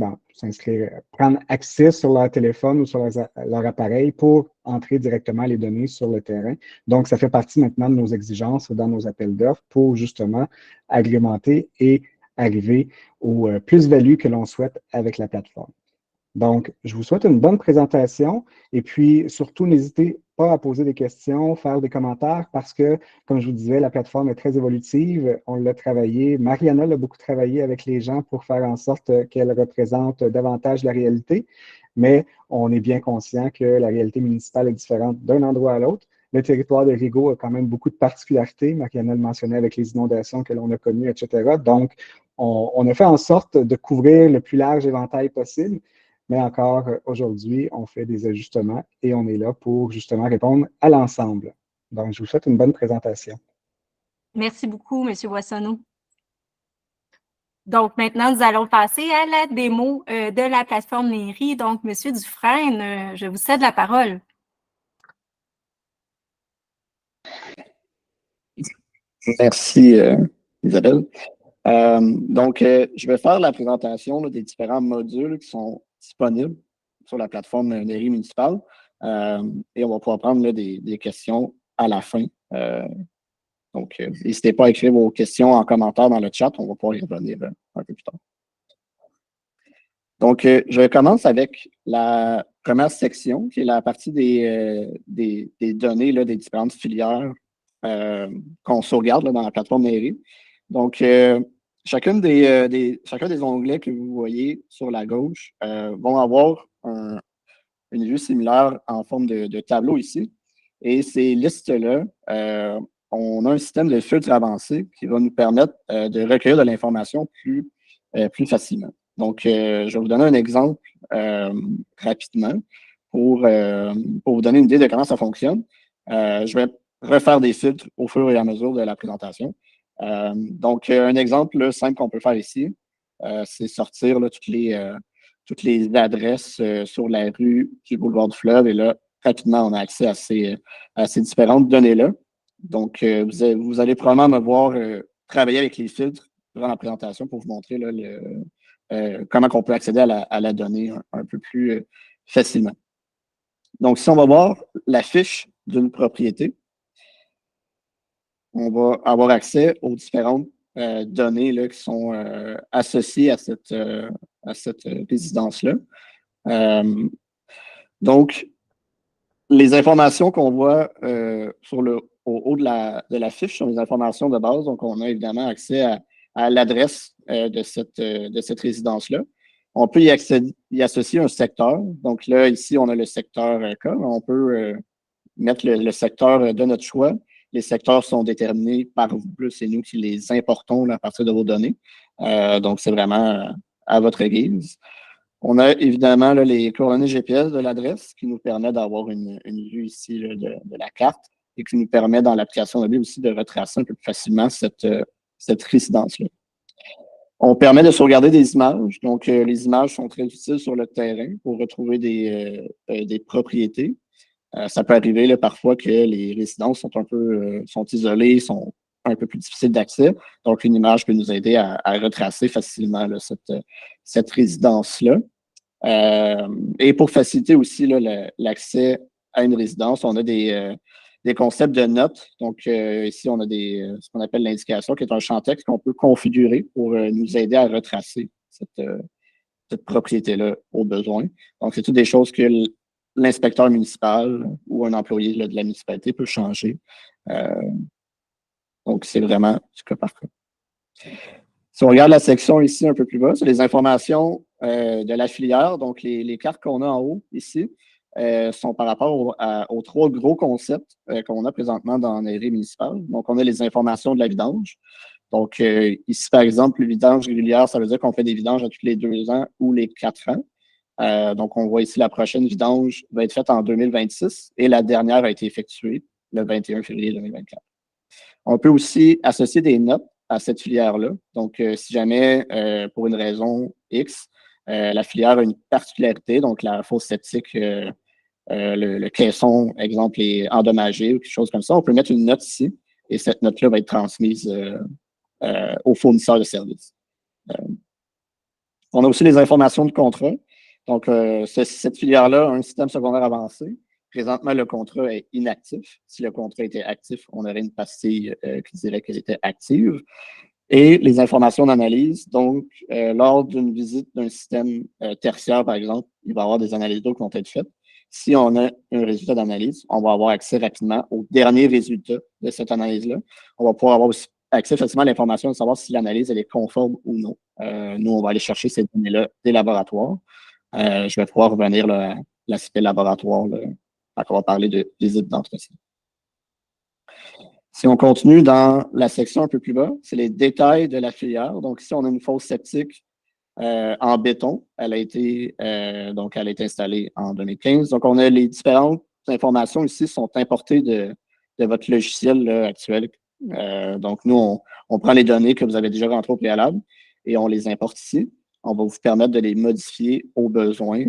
prendre accès sur leur téléphone ou sur leur appareil pour entrer directement les données sur le terrain. Donc, ça fait partie maintenant de nos exigences dans nos appels d'offres pour justement agrémenter et arriver aux plus-values que l'on souhaite avec la plateforme. Donc, je vous souhaite une bonne présentation et puis surtout, n'hésitez pas à poser des questions, faire des commentaires parce que, comme je vous disais, la plateforme est très évolutive. On l'a travaillé. Mariana l'a beaucoup travaillé avec les gens pour faire en sorte qu'elle représente davantage la réalité, mais on est bien conscient que la réalité municipale est différente d'un endroit à l'autre. Le territoire de Rigaud a quand même beaucoup de particularités. Mariana le mentionnait avec les inondations que l'on a connues, etc. Donc, on a fait en sorte de couvrir le plus large éventail possible. Mais encore aujourd'hui, on fait des ajustements et on est là pour justement répondre à l'ensemble. Donc, je vous souhaite une bonne présentation. Merci beaucoup, M. Boissonneau. Donc, maintenant, nous allons passer à la démo de la plateforme Néry. Donc, M. Dufresne, je vous cède la parole. Merci, Isabelle. Donc, je vais faire la présentation là, des différents modules qui sont disponibles sur la plateforme mairie municipale et on va pouvoir prendre là, des questions à la fin. Donc, n'hésitez pas à écrire vos questions en commentaire dans le chat, on va pouvoir y revenir un peu plus tard. Donc, je commence avec la première section, qui est la partie des données là, des différentes filières qu'on sauvegarde là, dans la plateforme mairie. Donc, chacun des onglets que vous voyez sur la gauche vont avoir une vue similaire en forme de tableau ici. Et ces listes-là, on a un système de filtre avancé qui va nous permettre de recueillir de l'information plus facilement. Donc, je vais vous donner un exemple rapidement pour vous donner une idée de comment ça fonctionne. Je vais refaire des filtres au fur et à mesure de la présentation. Donc, un exemple là, simple qu'on peut faire ici, c'est sortir là, toutes les adresses sur la rue du boulevard du Fleuve. Et là, rapidement, on a accès à ces différentes données-là. Donc, vous allez probablement me voir travailler avec les filtres durant la présentation pour vous montrer là, comment on peut accéder à la donnée un peu plus facilement. Donc, si on va voir la fiche d'une propriété, on va avoir accès aux différentes données là, qui sont associées à cette résidence-là. Donc, les informations qu'on voit au haut de la fiche sont les informations de base. Donc, on a évidemment accès à l'adresse de cette résidence-là. On peut y associer un secteur. Donc là, ici, on a le secteur K. On peut mettre le secteur de notre choix. Les secteurs sont déterminés par vous, c'est nous qui les importons là, à partir de vos données. Donc, c'est vraiment à votre guise. On a évidemment là, les coordonnées GPS de l'adresse qui nous permet d'avoir une vue ici là, de la carte et qui nous permet dans l'application mobile aussi de retracer un peu plus facilement cette résidence-là. On permet de sauvegarder des images. Donc, les images sont très utiles sur le terrain pour retrouver des propriétés. Ça peut arriver là, parfois que les résidences sont isolées, sont un peu plus difficiles d'accès. Donc, une image peut nous aider à retracer facilement là, cette résidence-là. Et pour faciliter aussi l'accès à une résidence, on a des concepts de notes. Donc, ici, on a ce qu'on appelle l'indication, qui est un champ texte qu'on peut configurer pour nous aider à retracer cette propriété-là au besoin. Donc, c'est toutes des choses que l'inspecteur municipal ou un employé là, de la municipalité peut changer. Donc, c'est vraiment du cas par cas. Si on regarde la section ici un peu plus bas, c'est les informations de la filière. Donc, les cartes qu'on a en haut ici sont par rapport aux trois gros concepts qu'on a présentement dans mairie municipale. Donc, on a les informations de la vidange. Donc, ici, par exemple, le vidange régulière, ça veut dire qu'on fait des vidanges à tous les 2 ans ou les 4 ans. Donc, on voit ici la prochaine vidange va être faite en 2026 et la dernière a été effectuée le 21 février 2024. On peut aussi associer des notes à cette filière-là. Donc, si jamais, pour une raison X, la filière a une particularité, donc la fosse septique, le caisson, exemple, est endommagé ou quelque chose comme ça, on peut mettre une note ici et cette note-là va être transmise au fournisseur de services. On a aussi les informations de contrat. Donc, cette filière-là a un système secondaire avancé. Présentement, le contrat est inactif. Si le contrat était actif, on aurait une pastille qui dirait qu'elle était active. Et les informations d'analyse, donc, lors d'une visite d'un système tertiaire, par exemple, il va y avoir des analyses d'eau qui vont être faites. Si on a un résultat d'analyse, on va avoir accès rapidement au dernier résultat de cette analyse-là. On va pouvoir avoir aussi accès facilement à l'information de savoir si l'analyse elle est conforme ou non. Nous, on va aller chercher ces données-là des laboratoires. Je vais pouvoir revenir là, à l'aspect laboratoire là, quand on va parler de visite d'entretien. Si on continue dans la section un peu plus bas, c'est les détails de la filière. Donc, ici, on a une fosse septique en béton. Elle a été installée en 2015. Donc, on a les différentes informations ici sont importées de votre logiciel là, actuel. Donc, nous, on prend les données que vous avez déjà rentrées au préalable et on les importe ici. On va vous permettre de les modifier aux besoins,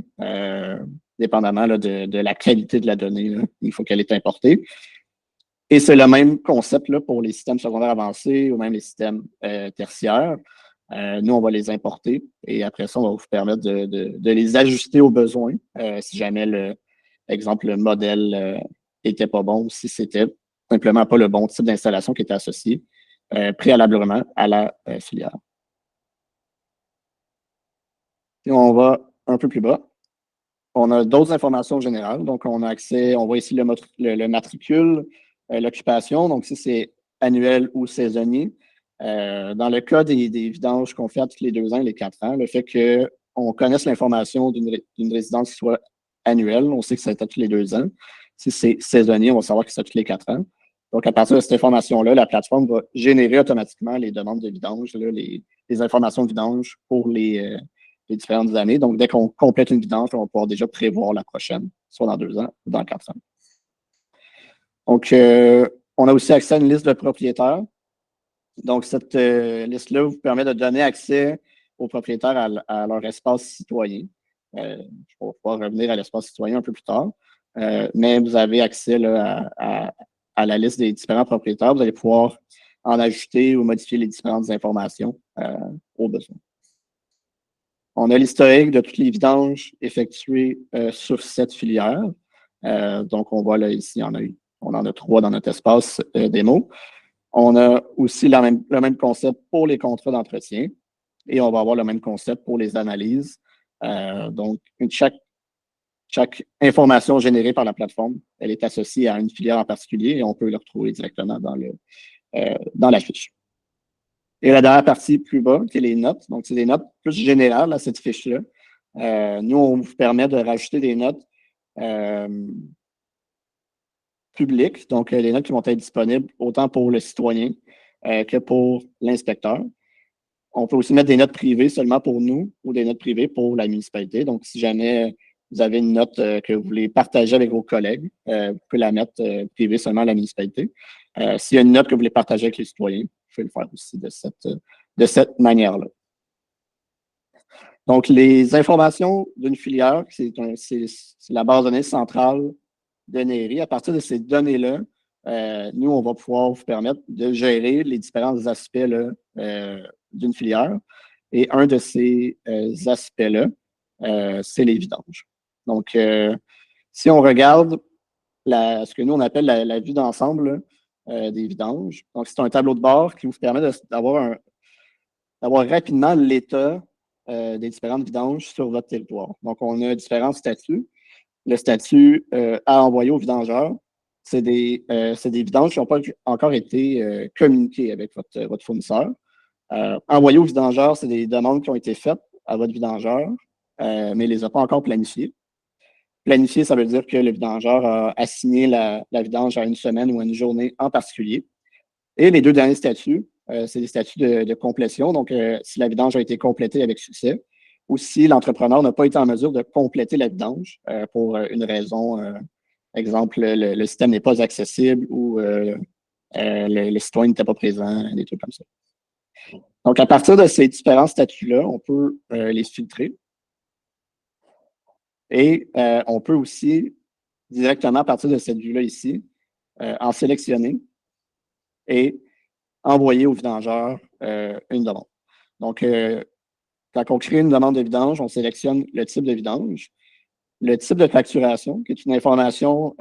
dépendamment là, de la qualité de la donnée. Là. Il faut qu'elle est importée. Et c'est le même concept là, pour les systèmes secondaires avancés ou même les systèmes tertiaires. Nous, on va les importer et après ça, on va vous permettre de les ajuster aux besoins si jamais, le modèle était pas bon ou si c'était simplement pas le bon type d'installation qui était associé préalablement à la filière. Et on va un peu plus bas. On a d'autres informations générales. Donc, on a accès, on voit ici le matricule, l'occupation. Donc, si c'est annuel ou saisonnier. Dans le cas des vidanges qu'on fait à tous les 2 ans, les 4 ans, le fait qu'on connaisse l'information d'une résidence qui soit annuelle, on sait que c'est à tous les 2 ans. Si c'est saisonnier, on va savoir que c'est à tous les 4 ans. Donc, à partir de cette information-là, la plateforme va générer automatiquement les demandes de vidange, là, les informations de vidange pour les différentes années. Donc, dès qu'on complète une vidange, on va pouvoir déjà prévoir la prochaine, soit dans 2 ans ou dans 4 ans. Donc, on a aussi accès à une liste de propriétaires. Donc, cette liste-là vous permet de donner accès aux propriétaires à leur espace citoyen. Je vais pouvoir revenir à l'espace citoyen un peu plus tard. Mais vous avez accès là, à la liste des différents propriétaires. Vous allez pouvoir en ajouter ou modifier les différentes informations au besoin. On a l'historique de toutes les vidanges effectuées sur cette filière. Donc, on voit là ici, on en a 3 dans notre espace démo. On a aussi le même concept pour les contrats d'entretien et on va avoir le même concept pour les analyses. Donc, chaque information générée par la plateforme, elle est associée à une filière en particulier et on peut le retrouver directement dans la fiche. Et la dernière partie plus bas, qui est les notes. Donc, c'est des notes plus générales à cette fiche-là. Nous, on vous permet de rajouter des notes publiques, donc les notes qui vont être disponibles autant pour le citoyen que pour l'inspecteur. On peut aussi mettre des notes privées seulement pour nous ou des notes privées pour la municipalité. Donc, si jamais vous avez une note que vous voulez partager avec vos collègues, vous pouvez la mettre privée seulement à la municipalité. S'il y a une note que vous voulez partager avec les citoyens, vous pouvez le faire aussi de cette manière-là. Donc, les informations d'une filière, c'est la base de données centrale de NERI. À partir de ces données-là, nous, on va pouvoir vous permettre de gérer les différents aspects d'une filière. Et un de ces aspects-là, c'est les vidanges. Donc, si on regarde ce que nous, on appelle la vue d'ensemble des vidanges, donc c'est un tableau de bord qui vous permet d'avoir rapidement l'état des différentes vidanges sur votre territoire. Donc, on a différents statuts. Le statut à envoyer aux vidangeurs, c'est des vidanges qui n'ont pas encore été communiquées avec votre fournisseur. Envoyer aux vidangeurs, c'est des demandes qui ont été faites à votre vidangeur, mais il ne les a pas encore planifiées. Planifier, ça veut dire que le vidangeur a assigné la vidange à une semaine ou à une journée en particulier. Et les 2 derniers statuts, c'est des statuts de complétion. Donc, si la vidange a été complétée avec succès, ou si l'entrepreneur n'a pas été en mesure de compléter la vidange pour une raison, exemple, le système n'est pas accessible ou le citoyen n'était pas présent, des trucs comme ça. Donc, à partir de ces différents statuts-là, on peut les filtrer. Et on peut aussi, directement à partir de cette vue-là ici, en sélectionner et envoyer au vidangeur une demande. Donc, quand on crée une demande de vidange, on sélectionne le type de vidange, le type de facturation, qui est une information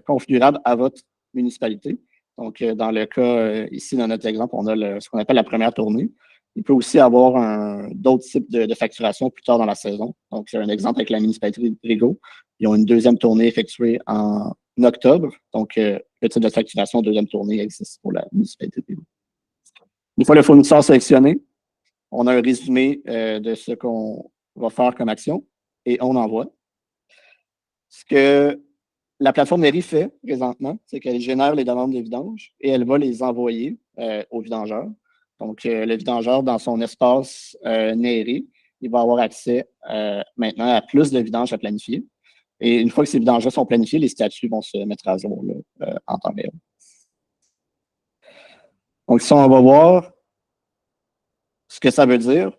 configurable à votre municipalité. Donc, dans le cas ici, dans notre exemple, on a ce qu'on appelle la première tournée. Il peut aussi avoir d'autres types de facturation plus tard dans la saison. Donc, c'est un exemple avec la municipalité de Rigaud. Ils ont une 2e tournée effectuée en octobre. Donc, le type de facturation 2e tournée existe pour la municipalité de Rigaud. Une fois le fournisseur sélectionné, on a un résumé de ce qu'on va faire comme action et on envoie. Ce que la plateforme NERI fait présentement, c'est qu'elle génère les demandes de vidange et elle va les envoyer au vidangeur. Donc, le vidangeur, dans son espace NERI, il va avoir accès maintenant à plus de vidanges à planifier. Et une fois que ces vidanges sont planifiées, les statuts vont se mettre à jour en temps réel. Donc, si on va voir ce que ça veut dire,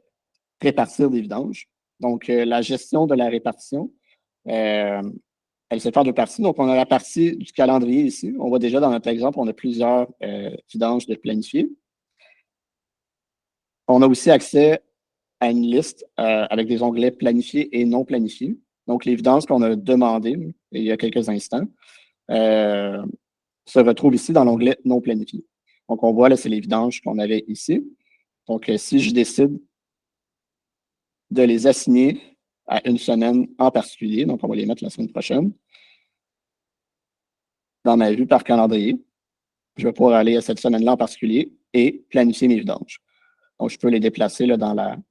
répartir des vidanges. Donc, la gestion de la répartition, elle elle se fait en deux parties. Donc, on a la partie du calendrier ici. On voit déjà dans notre exemple, on a plusieurs vidanges de planifier. On a aussi accès à une liste avec des onglets planifiés et non planifiés. Donc, les vidanges qu'on a demandées il y a quelques instants se retrouvent ici dans l'onglet non planifié. Donc, on voit là, c'est les vidanges qu'on avait ici. Donc, si je décide de les assigner à une semaine en particulier, donc on va les mettre la semaine prochaine, dans ma vue par calendrier, je vais pouvoir aller à cette semaine-là en particulier et planifier mes vidanges. Donc, je peux les déplacer là, dans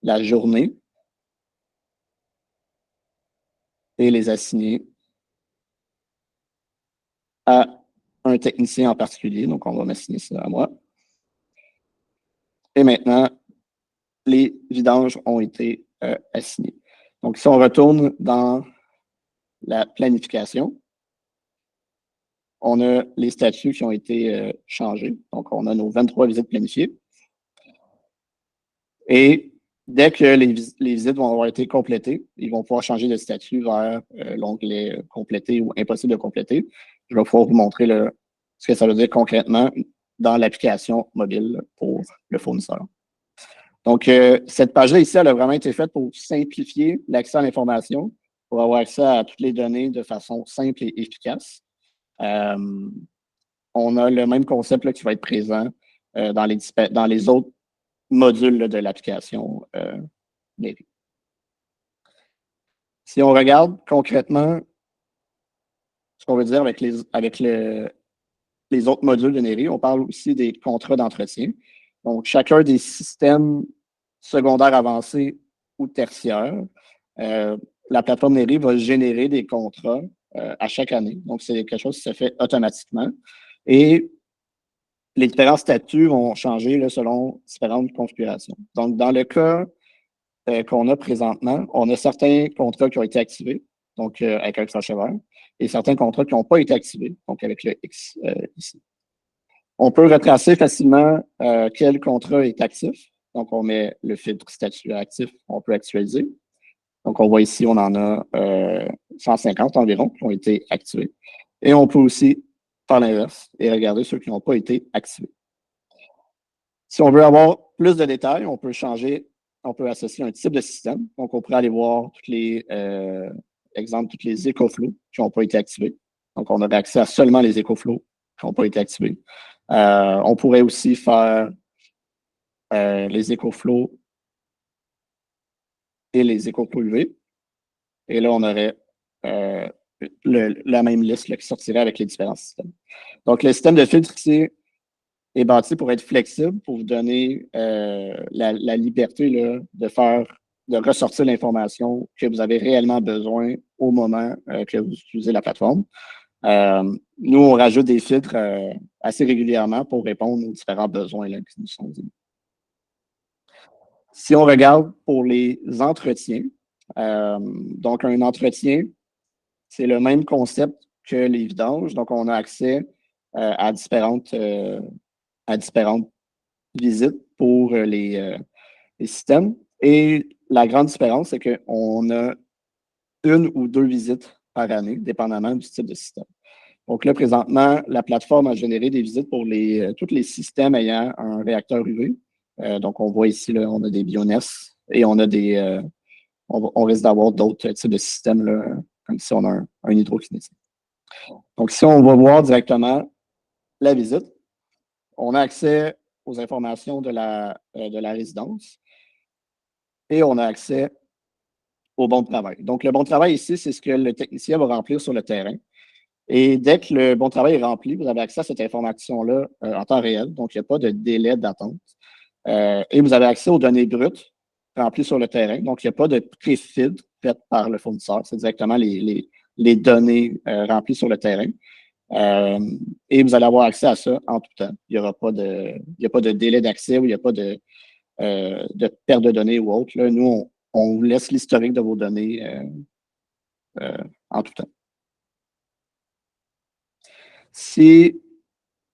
la journée et les assigner à un technicien en particulier. Donc, on va m'assigner ça à moi. Et maintenant, les vidanges ont été assignés. Donc, si on retourne dans la planification, on a les statuts qui ont été changés. Donc, on a nos 23 visites planifiées. Et dès que les visites vont avoir été complétées, ils vont pouvoir changer de statut vers l'onglet complété ou impossible de compléter. Je vais pouvoir vous montrer ce que ça veut dire concrètement dans l'application mobile pour le fournisseur. Donc, cette page-là ici, elle a vraiment été faite pour simplifier l'accès à l'information, pour avoir accès à toutes les données de façon simple et efficace. On a le même concept là, qui va être présent dans les autres modules là, de l'application NERI. Si on regarde concrètement ce qu'on veut dire avec les autres modules de NERI, on parle aussi des contrats d'entretien. Donc, chacun des systèmes secondaires avancés ou tertiaires, la plateforme NERI va générer des contrats à chaque année. Donc, c'est quelque chose qui se fait automatiquement. Et les différents statuts vont changer là, selon différentes configurations. Donc, dans le cas qu'on a présentement, on a certains contrats qui ont été activés, donc avec un crochet vert, et certains contrats qui n'ont pas été activés, donc avec le X ici. On peut retracer facilement quel contrat est actif. Donc, on met le filtre statut actif, on peut actualiser. Donc, on voit ici, on en a 150 environ qui ont été activés. Et on peut aussi faire l'inverse et regarder ceux qui n'ont pas été activés. Si on veut avoir plus de détails, on peut associer un type de système. Donc, on pourrait aller voir tous les EcoFlow qui n'ont pas été activés. Donc, on aurait accès à seulement les EcoFlow qui n'ont pas été activés. On pourrait aussi faire les EcoFlow et les EcoFlow UV. Et là, on aurait la même liste là, qui sortirait avec les différents systèmes. Donc, le système de filtre ici est bâti pour être flexible, pour vous donner la liberté là, de ressortir l'information que vous avez réellement besoin au moment que vous utilisez la plateforme. Nous, on rajoute des filtres assez régulièrement pour répondre aux différents besoins là, qui nous sont dits. Si on regarde pour les entretiens, donc un entretien, c'est le même concept que les vidanges. Donc, on a accès à différentes visites pour les systèmes. Et la grande différence, c'est qu'on a une ou deux visites par année, dépendamment du type de système. Donc là, présentement, la plateforme a généré des visites pour tous les systèmes ayant un réacteur UV. Donc, on voit ici, là, on a des BIONES et on a on risque d'avoir d'autres types de systèmes, là, comme si on a un hydrokinétique. Donc, si on va voir directement la visite, on a accès aux informations de la résidence et on a accès au bon de travail. Donc, le bon de travail ici, c'est ce que le technicien va remplir sur le terrain. Et dès que le bon de travail est rempli, vous avez accès à cette information-là en temps réel. Donc, il n'y a pas de délai d'attente. Et vous avez accès aux données brutes remplies sur le terrain. Donc, il n'y a pas de pré-filtre fait par le fournisseur. C'est directement les données remplies sur le terrain. Et vous allez avoir accès à ça en tout temps. Il n'y a pas de délai d'accès ou il n'y a pas de perte de données ou autre. Là, nous, on vous laisse l'historique de vos données en tout temps. Si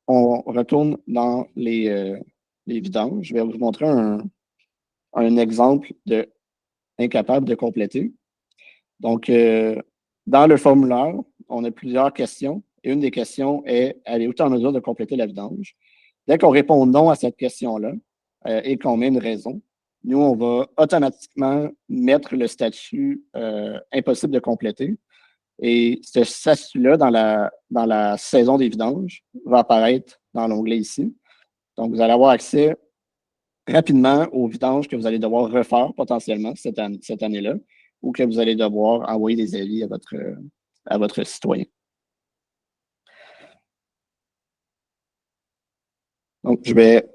on retourne dans les vidanges, je vais vous montrer un exemple de incapable de compléter. Donc, Dans le formulaire, on a plusieurs questions. Et une des questions est, allez-vous en mesure de compléter la vidange? Dès qu'on répond non à cette question-là et qu'on met une raison, nous, on va automatiquement mettre le statut impossible de compléter. Et ce statut-là, dans la saison des vidanges, va apparaître dans l'onglet ici. Donc, vous allez avoir accès rapidement aux vidanges que vous allez devoir refaire potentiellement cette année-là ou que vous allez devoir envoyer des avis à votre citoyen. Donc, je vais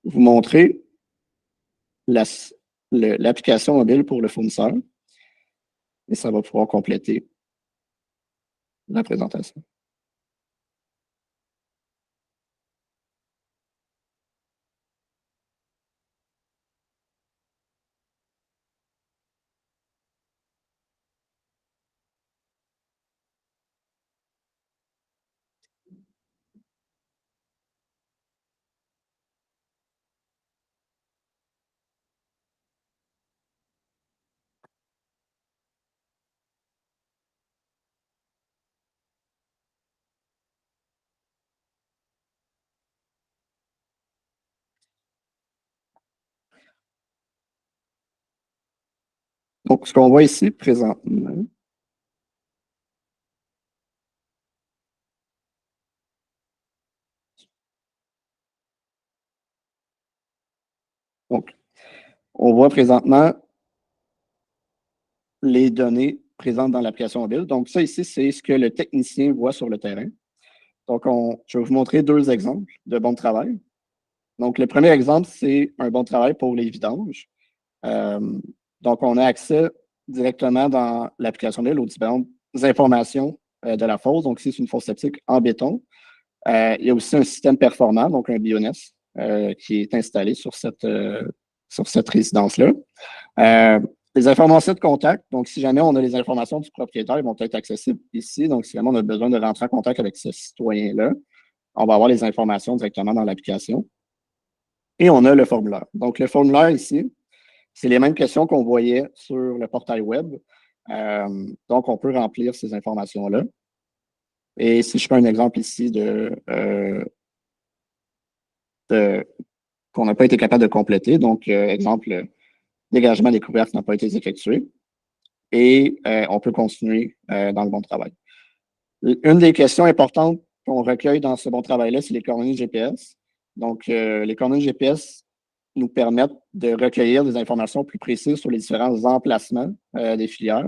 vous montrer l'application mobile pour le fournisseur et ça va pouvoir compléter la présentation. Donc, ce qu'on voit ici présentement, donc, on voit présentement les données présentes dans l'application mobile. Donc, ça ici, c'est ce que le technicien voit sur le terrain. Donc, je vais vous montrer deux exemples de bon travail. Donc, le premier exemple, c'est un bon travail pour les vidanges. Donc, on a accès directement dans l'application mobile aux différentes informations de la fosse. Donc, ici, c'est une fosse septique en béton. Il y a aussi un système performant, donc un BIONES, qui est installé sur cette résidence-là. Les informations de contact, donc si jamais on a les informations du propriétaire, ils vont être accessibles ici. Donc, si jamais on a besoin de rentrer en contact avec ce citoyen-là, on va avoir les informations directement dans l'application. Et on a le formulaire. Donc, le formulaire ici, c'est les mêmes questions qu'on voyait sur le portail web. Donc, on peut remplir ces informations-là. Et si je fais un exemple ici qu'on n'a pas été capable de compléter, donc, exemple, dégagement des couvercles qui n'a pas été effectué, et on peut continuer dans le bon travail. Une des questions importantes qu'on recueille dans ce bon travail-là, c'est les coordonnées GPS. Donc, les coordonnées GPS nous permettent de recueillir des informations plus précises sur les différents emplacements des filières.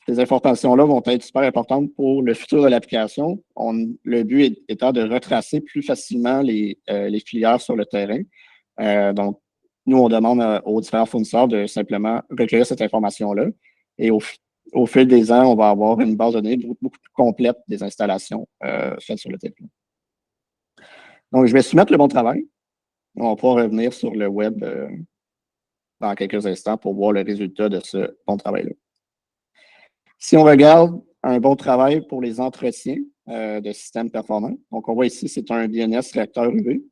Ces informations-là vont être super importantes pour le futur de l'application. Le but étant de retracer plus facilement les filières sur le terrain. Donc, nous, on demande aux différents fournisseurs de simplement recueillir cette information-là. Et au fil des ans, on va avoir une base de données beaucoup plus complète des installations faites sur le terrain. Donc, je vais soumettre le bon travail. On va pouvoir revenir sur le web dans quelques instants pour voir le résultat de ce bon travail-là. Si on regarde un bon travail pour les entretiens de systèmes performants, donc on voit ici, c'est un BNS réacteur UV.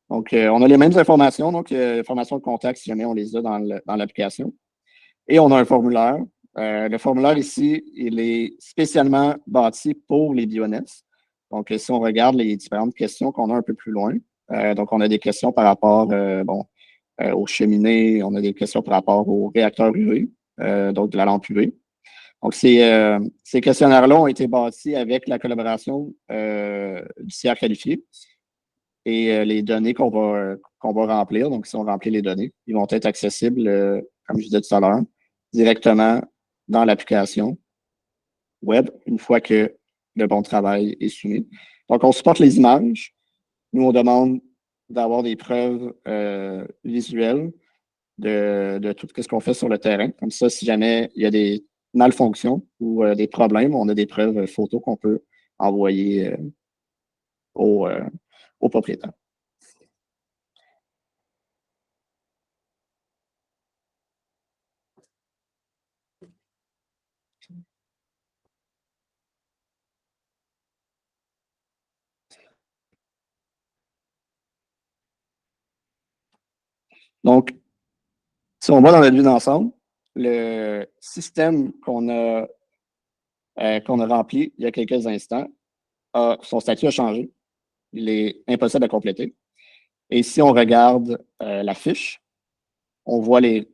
Donc, on a les mêmes informations, donc informations de contact si jamais on les a dans l'application. Et on a un formulaire. Le formulaire ici, il est spécialement bâti pour les BNS. Donc, si on regarde les différentes questions qu'on a un peu plus loin, donc on a des questions par rapport aux cheminées, on a des questions par rapport aux réacteurs UV, donc de la lampe UV. Donc, ces questionnaires-là ont été bâtis avec la collaboration du CR qualifié et les données qu'on va remplir. Donc, si on remplit les données, ils vont être accessibles, comme je disais tout à l'heure, directement dans l'application web une fois que le bon travail est soumis. Donc, on supporte les images. Nous, on demande d'avoir des preuves visuelles de tout ce qu'on fait sur le terrain. Comme ça, si jamais il y a des malfonctions ou des problèmes, on a des preuves photos qu'on peut envoyer au propriétaire. Donc, si on va dans notre vue d'ensemble, le système qu'on a rempli il y a quelques instants, son statut a changé. Il est impossible à compléter. Et si on regarde la fiche, on voit les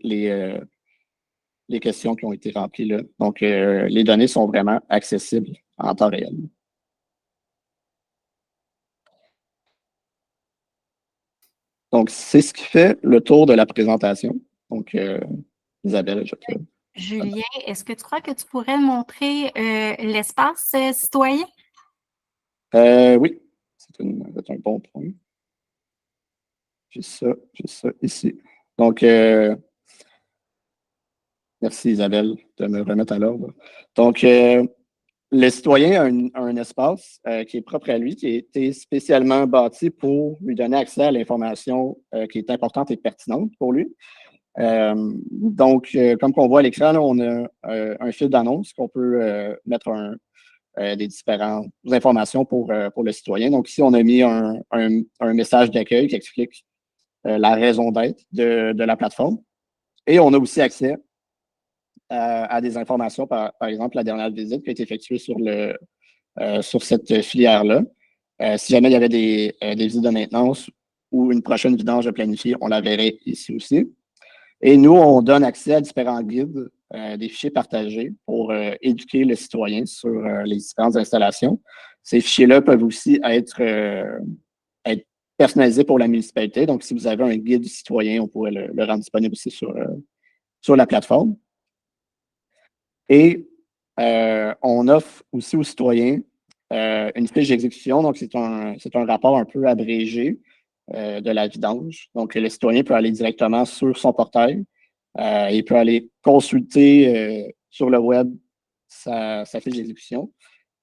questions qui ont été remplies là. Donc, les données sont vraiment accessibles en temps réel. Donc, c'est ce qui fait le tour de la présentation. Donc, Isabelle, je te... Julien, est-ce que tu crois que tu pourrais montrer l'espace citoyen? Oui, c'est un bon point. J'ai ça ici. Donc, merci Isabelle de me remettre à l'ordre. Donc, le citoyen a un espace qui est propre à lui, qui a été spécialement bâti pour lui donner accès à l'information qui est importante et pertinente pour lui. Donc, comme on voit à l'écran, on a un fil d'annonce qu'on peut mettre des différentes informations pour le citoyen. Donc, ici, on a mis un message d'accueil qui explique la raison d'être de la plateforme. Et on a aussi accès à des informations, par exemple, la dernière visite qui a été effectuée sur cette filière-là. Si jamais il y avait des visites de maintenance ou une prochaine vidange à planifier, on la verrait ici aussi. Et nous, on donne accès à différents guides, des fichiers partagés pour éduquer le citoyen sur les différentes installations. Ces fichiers-là peuvent aussi être personnalisés pour la municipalité. Donc, si vous avez un guide du citoyen, on pourrait le rendre disponible aussi sur la plateforme. Et on offre aussi aux citoyens une fiche d'exécution. Donc, c'est un rapport un peu abrégé de la vidange. Donc, le citoyen peut aller directement sur son portail. Il peut aller consulter sur le web sa fiche d'exécution.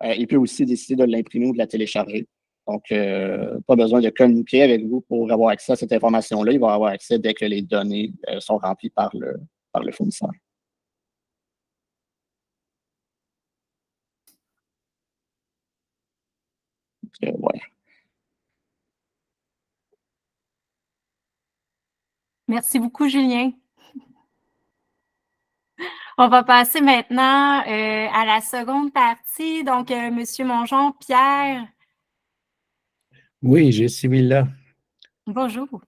Il peut aussi décider de l'imprimer ou de la télécharger. Donc, pas besoin de communiquer avec vous pour avoir accès à cette information-là. Il va avoir accès dès que les données sont remplies par le fournisseur. Ouais. Merci beaucoup, Julien. On va passer maintenant à la seconde partie. Donc, Monsieur Mongeon, Pierre. Oui, je suis là. Bonjour.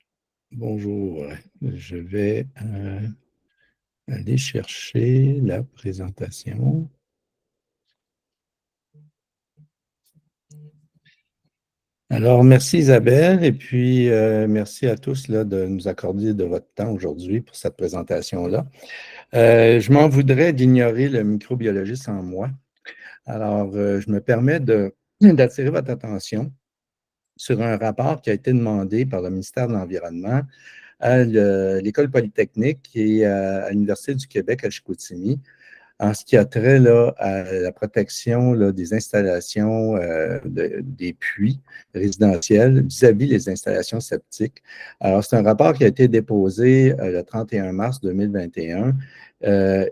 Bonjour. Je vais aller chercher la présentation. Alors, merci Isabelle et puis merci à tous là, de nous accorder de votre temps aujourd'hui pour cette présentation-là. Je m'en voudrais d'ignorer le microbiologiste en moi. Alors, je me permets d'attirer votre attention sur un rapport qui a été demandé par le ministère de l'Environnement à l'École polytechnique et à l'Université du Québec à Chicoutimi, en ce qui a trait là, à la protection là, des installations des puits résidentiels vis-à-vis des installations septiques. Alors, c'est un rapport qui a été déposé le 31 mars 2021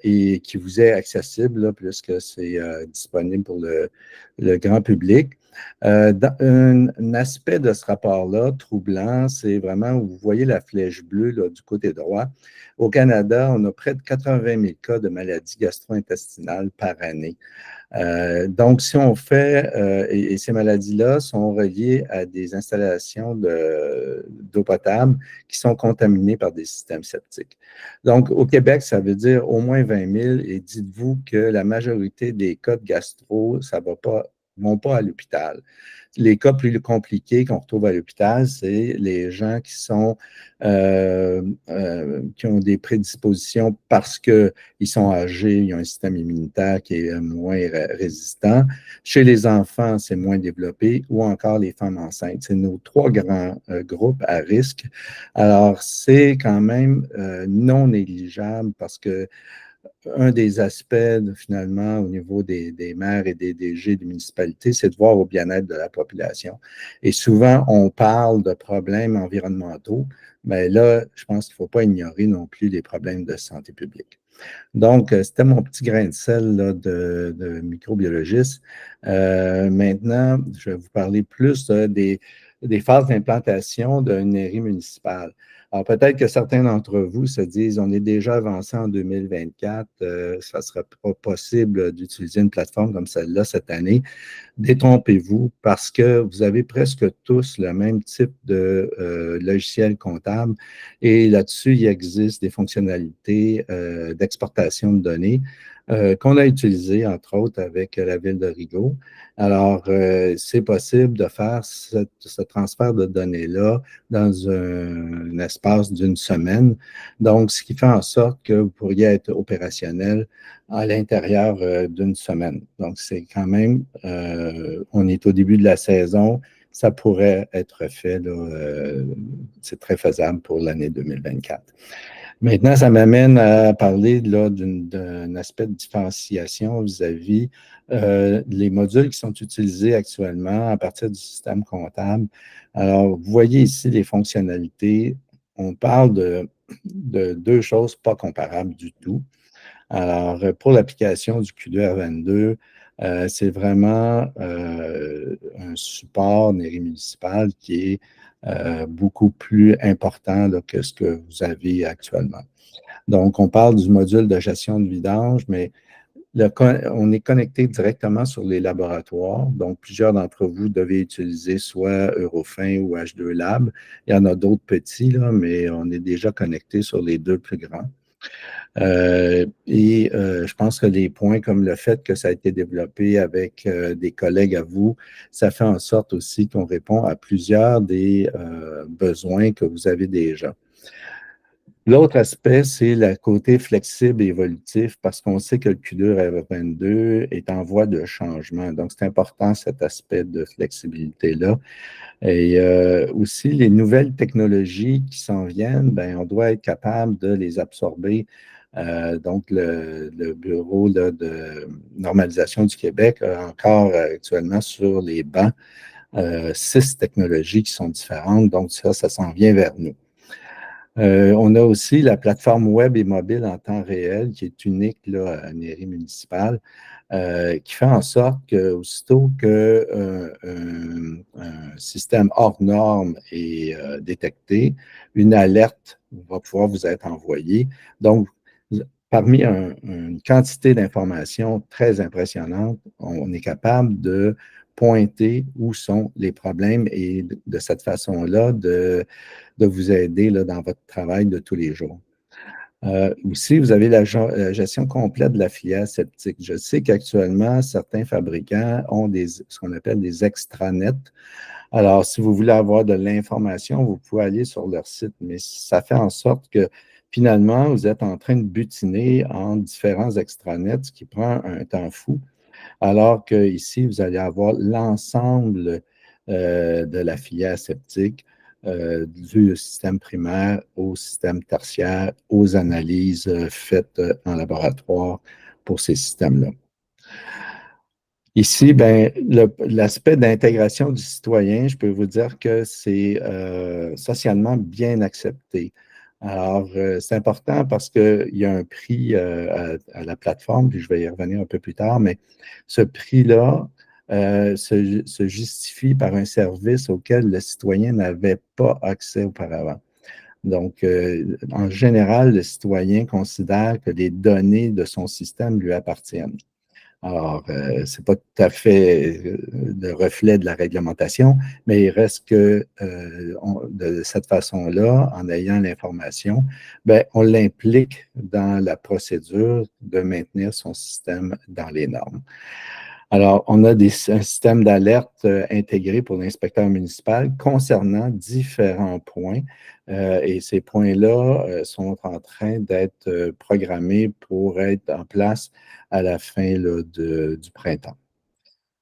et qui vous est accessible là, puisque c'est disponible pour le grand public. Un aspect de ce rapport-là, troublant, c'est vraiment, vous voyez la flèche bleue là, du côté droit. Au Canada, on a près de 80 000 cas de maladies gastro-intestinales par année. Donc, si on fait, et ces maladies-là sont reliées à des installations d'eau potable qui sont contaminées par des systèmes septiques. Donc, au Québec, ça veut dire au moins 20 000, et dites-vous que la majorité des cas de gastro, ça ne vont pas à l'hôpital. Les cas plus compliqués qu'on retrouve à l'hôpital, c'est les gens qui ont des prédispositions parce qu'ils sont âgés, ils ont un système immunitaire qui est moins résistant. Chez les enfants, c'est moins développé, ou encore les femmes enceintes. C'est nos trois grands groupes à risque. Alors, c'est quand même non négligeable parce que un des aspects, finalement, au niveau des maires et des DG des municipalités, c'est de voir au bien-être de la population. Et souvent, on parle de problèmes environnementaux, mais là, je pense qu'il ne faut pas ignorer non plus les problèmes de santé publique. Donc, c'était mon petit grain de sel là, de microbiologiste. Maintenant, je vais vous parler plus des phases d'implantation d'une airie municipale. Alors, peut-être que certains d'entre vous se disent, on est déjà avancé en 2024, ça ne sera pas possible d'utiliser une plateforme comme celle-là cette année. Détrompez-vous parce que vous avez presque tous le même type de logiciel comptable et là-dessus, il existe des fonctionnalités d'exportation de données qu'on a utilisées, entre autres, avec la ville de Rigaud. Alors, c'est possible de faire ce transfert de données-là dans un espace d'une semaine. Donc, ce qui fait en sorte que vous pourriez être opérationnel à l'intérieur d'une semaine. Donc, c'est quand même, on est au début de la saison, ça pourrait être fait, c'est très faisable pour l'année 2024. Maintenant, ça m'amène à parler d'un aspect de différenciation vis-à-vis les modules qui sont utilisés actuellement à partir du système comptable. Alors, vous voyez ici les fonctionnalités. On parle de deux choses pas comparables du tout. Alors, pour l'application du Q2R22, c'est vraiment un support NERI municipal qui est beaucoup plus important là, que ce que vous avez actuellement. Donc, on parle du module de gestion de vidange, mais on est connecté directement sur les laboratoires. Donc, plusieurs d'entre vous devez utiliser soit Eurofin ou H2 Lab. Il y en a d'autres petits, là, mais on est déjà connecté sur les deux plus grands. Je pense que les points comme le fait que ça a été développé avec des collègues à vous, ça fait en sorte aussi qu'on répond à plusieurs des besoins que vous avez déjà. L'autre aspect, c'est le côté flexible et évolutif parce qu'on sait que le Q2R22 est en voie de changement. Donc, c'est important cet aspect de flexibilité-là. Et aussi, les nouvelles technologies qui s'en viennent, bien, on doit être capable de les absorber. Donc, le Bureau là, de normalisation du Québec a encore actuellement sur les bancs 6 technologies qui sont différentes. Donc, ça s'en vient vers nous. On a aussi la plateforme web et mobile en temps réel qui est unique là, à NERI municipal, qui fait en sorte qu'aussitôt qu'un système hors norme est détecté, une alerte va pouvoir vous être envoyée. Donc, parmi une quantité d'informations très impressionnante, on est capable de pointer où sont les problèmes et de cette façon-là, de vous aider là, dans votre travail de tous les jours. Aussi, vous avez la gestion complète de la filière septique. Je sais qu'actuellement, certains fabricants ont ce qu'on appelle des extranets. Alors, si vous voulez avoir de l'information, vous pouvez aller sur leur site, mais ça fait en sorte que finalement, vous êtes en train de butiner en différents extranets, ce qui prend un temps fou. Alors qu'ici, vous allez avoir l'ensemble de la filière septique, du système primaire au système tertiaire, aux analyses faites en laboratoire pour ces systèmes-là. Ici, ben, l'aspect d'intégration du citoyen, je peux vous dire que c'est socialement bien accepté. Alors, c'est important parce qu'il y a un prix à la plateforme, puis je vais y revenir un peu plus tard, mais ce prix-là se justifie par un service auquel le citoyen n'avait pas accès auparavant. Donc, en général, le citoyen considère que les données de son système lui appartiennent. Alors, ce n'est pas tout à fait le reflet de la réglementation, mais il reste que de cette façon-là, en ayant l'information, ben, on l'implique dans la procédure de maintenir son système dans les normes. Alors, on a un système d'alerte intégré pour l'inspecteur municipal concernant différents points et ces points-là sont en train d'être programmés pour être en place à la fin là, du printemps.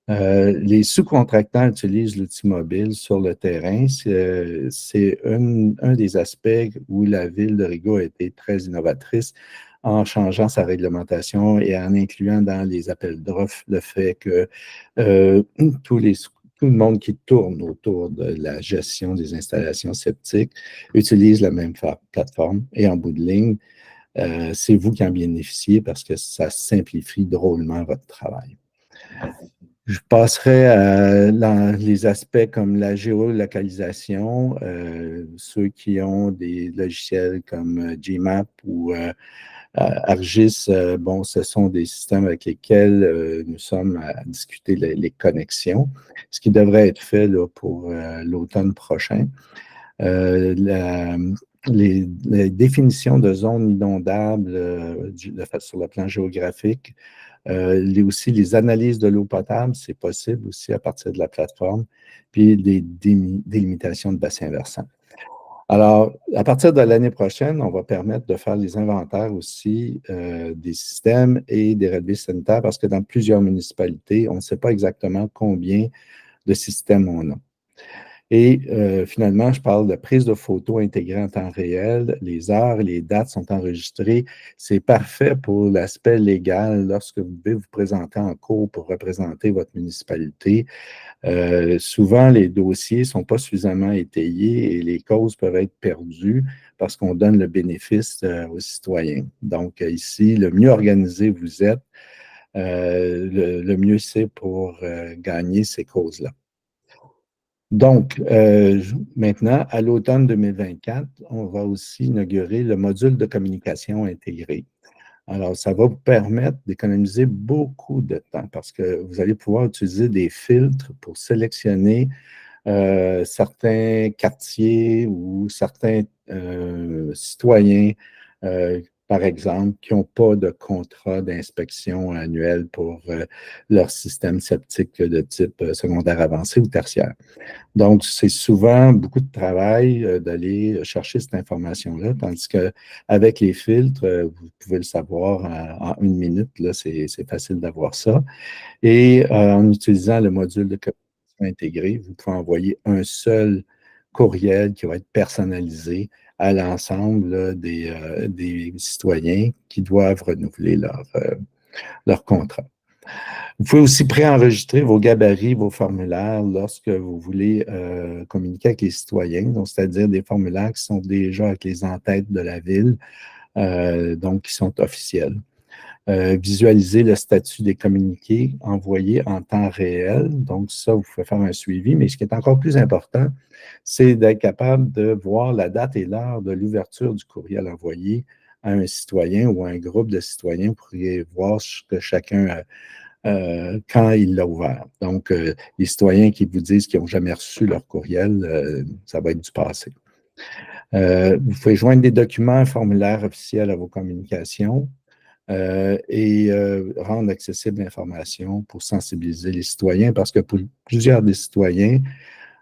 Les sous-contractants utilisent l'outil mobile sur le terrain. C'est un des aspects où la Ville de Rigaud a été très innovatrice en changeant sa réglementation et en incluant dans les appels d'offres le fait que tout le monde qui tourne autour de la gestion des installations septiques utilise la même plateforme et en bout de ligne, c'est vous qui en bénéficiez parce que ça simplifie drôlement votre travail. Je passerai dans les aspects comme la géolocalisation. Ceux qui ont des logiciels comme GMAP ou ArcGIS, bon, ce sont des systèmes avec lesquels nous sommes à discuter les connexions, ce qui devrait être fait là, pour l'automne prochain. Les définitions de zones inondables sur le plan géographique, aussi les analyses de l'eau potable, c'est possible aussi à partir de la plateforme, puis des délimitations de bassins versants. Alors, à partir de l'année prochaine, on va permettre de faire les inventaires aussi des systèmes et des relevés sanitaires parce que dans plusieurs municipalités, on ne sait pas exactement combien de systèmes on a. Et finalement, je parle de prise de photos intégrée en temps réel. Les heures et les dates sont enregistrées. C'est parfait pour l'aspect légal lorsque vous devez vous présenter en cours pour représenter votre municipalité. Souvent, les dossiers ne sont pas suffisamment étayés et les causes peuvent être perdues parce qu'on donne le bénéfice aux citoyens. Donc, ici, le mieux organisé vous êtes, le mieux c'est pour gagner ces causes-là. Donc, maintenant, à l'automne 2024, on va aussi inaugurer le module de communication intégré. Alors, ça va vous permettre d'économiser beaucoup de temps parce que vous allez pouvoir utiliser des filtres pour sélectionner certains quartiers ou certains citoyens, par exemple, qui n'ont pas de contrat d'inspection annuel pour leur système septique de type secondaire avancé ou tertiaire. Donc, c'est souvent beaucoup de travail d'aller chercher cette information-là, tandis qu'avec les filtres, vous pouvez le savoir en 1 minute, là, c'est facile d'avoir ça. Et en utilisant le module de communication intégré, vous pouvez envoyer un seul courriel qui va être personnalisé à l'ensemble des citoyens qui doivent renouveler leur contrat. Vous pouvez aussi préenregistrer vos gabarits, vos formulaires lorsque vous voulez communiquer avec les citoyens, donc c'est-à-dire des formulaires qui sont déjà avec les en-têtes de la ville, donc qui sont officiels. Visualiser le statut des communiqués envoyés en temps réel, donc ça, vous pouvez faire un suivi, mais ce qui est encore plus important, c'est d'être capable de voir la date et l'heure de l'ouverture du courriel envoyé à un citoyen ou à un groupe de citoyens. Vous pourriez voir que chacun quand il l'a ouvert. Donc, les citoyens qui vous disent qu'ils n'ont jamais reçu leur courriel, ça va être du passé. Vous pouvez joindre des documents, un formulaire officiel à vos communications et rendre accessible l'information pour sensibiliser les citoyens parce que pour plusieurs des citoyens,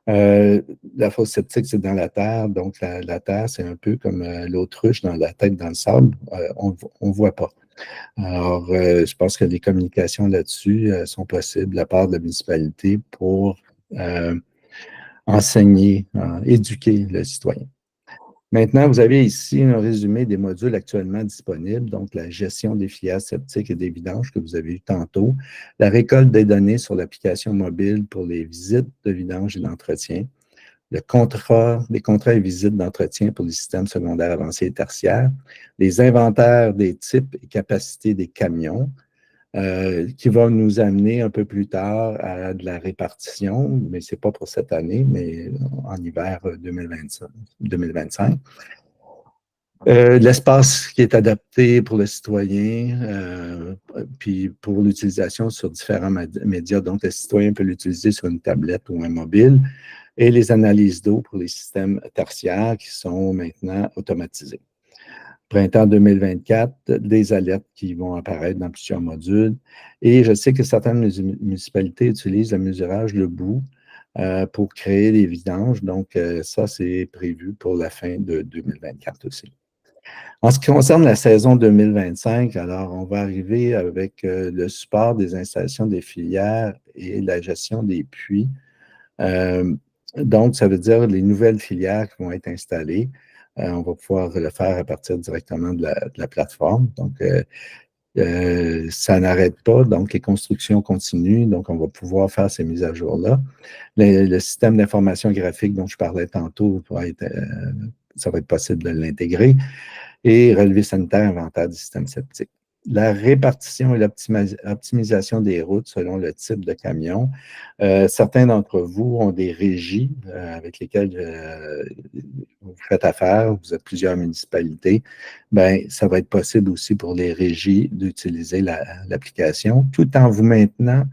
la fosse septique, c'est dans la terre, donc la terre, c'est un peu comme l'autruche dans la tête dans le sable, on ne voit pas. Alors, je pense que les communications là-dessus sont possibles de la part de la municipalité pour enseigner, éduquer le citoyen. Maintenant, vous avez ici un résumé des modules actuellement disponibles, donc la gestion des filières septiques et des vidanges que vous avez vu tantôt, la récolte des données sur l'application mobile pour les visites de vidange et d'entretien, les contrats et visites d'entretien pour les systèmes secondaires avancés et tertiaires, les inventaires des types et capacités des camions, qui va nous amener un peu plus tard à de la répartition, mais ce n'est pas pour cette année, mais en hiver 2025. L'espace qui est adapté pour le citoyen, puis pour l'utilisation sur différents médias, donc le citoyen peut l'utiliser sur une tablette ou un mobile, et les analyses d'eau pour les systèmes tertiaires qui sont maintenant automatisés. Printemps 2024, des alertes qui vont apparaître dans plusieurs modules. Et je sais que certaines municipalités utilisent le mesurage Le Bout pour créer des vidanges. Donc, ça, c'est prévu pour la fin de 2024 aussi. En ce qui concerne la saison 2025, alors on va arriver avec le support des installations des filières et la gestion des puits. Donc, ça veut dire les nouvelles filières qui vont être installées. On va pouvoir le faire à partir directement de la plateforme. Donc, ça n'arrête pas. Donc, les constructions continuent. Donc, on va pouvoir faire ces mises à jour-là. Le système d'information graphique dont je parlais tantôt, ça va être possible de l'intégrer. Et relevé sanitaire, inventaire du système septique. la répartition et l'optimisation des routes selon le type de camion. Certains d'entre vous ont des régies avec lesquelles vous faites affaire, vous êtes plusieurs municipalités. Bien, ça va être possible aussi pour les régies d'utiliser l'application, tout en vous maintenant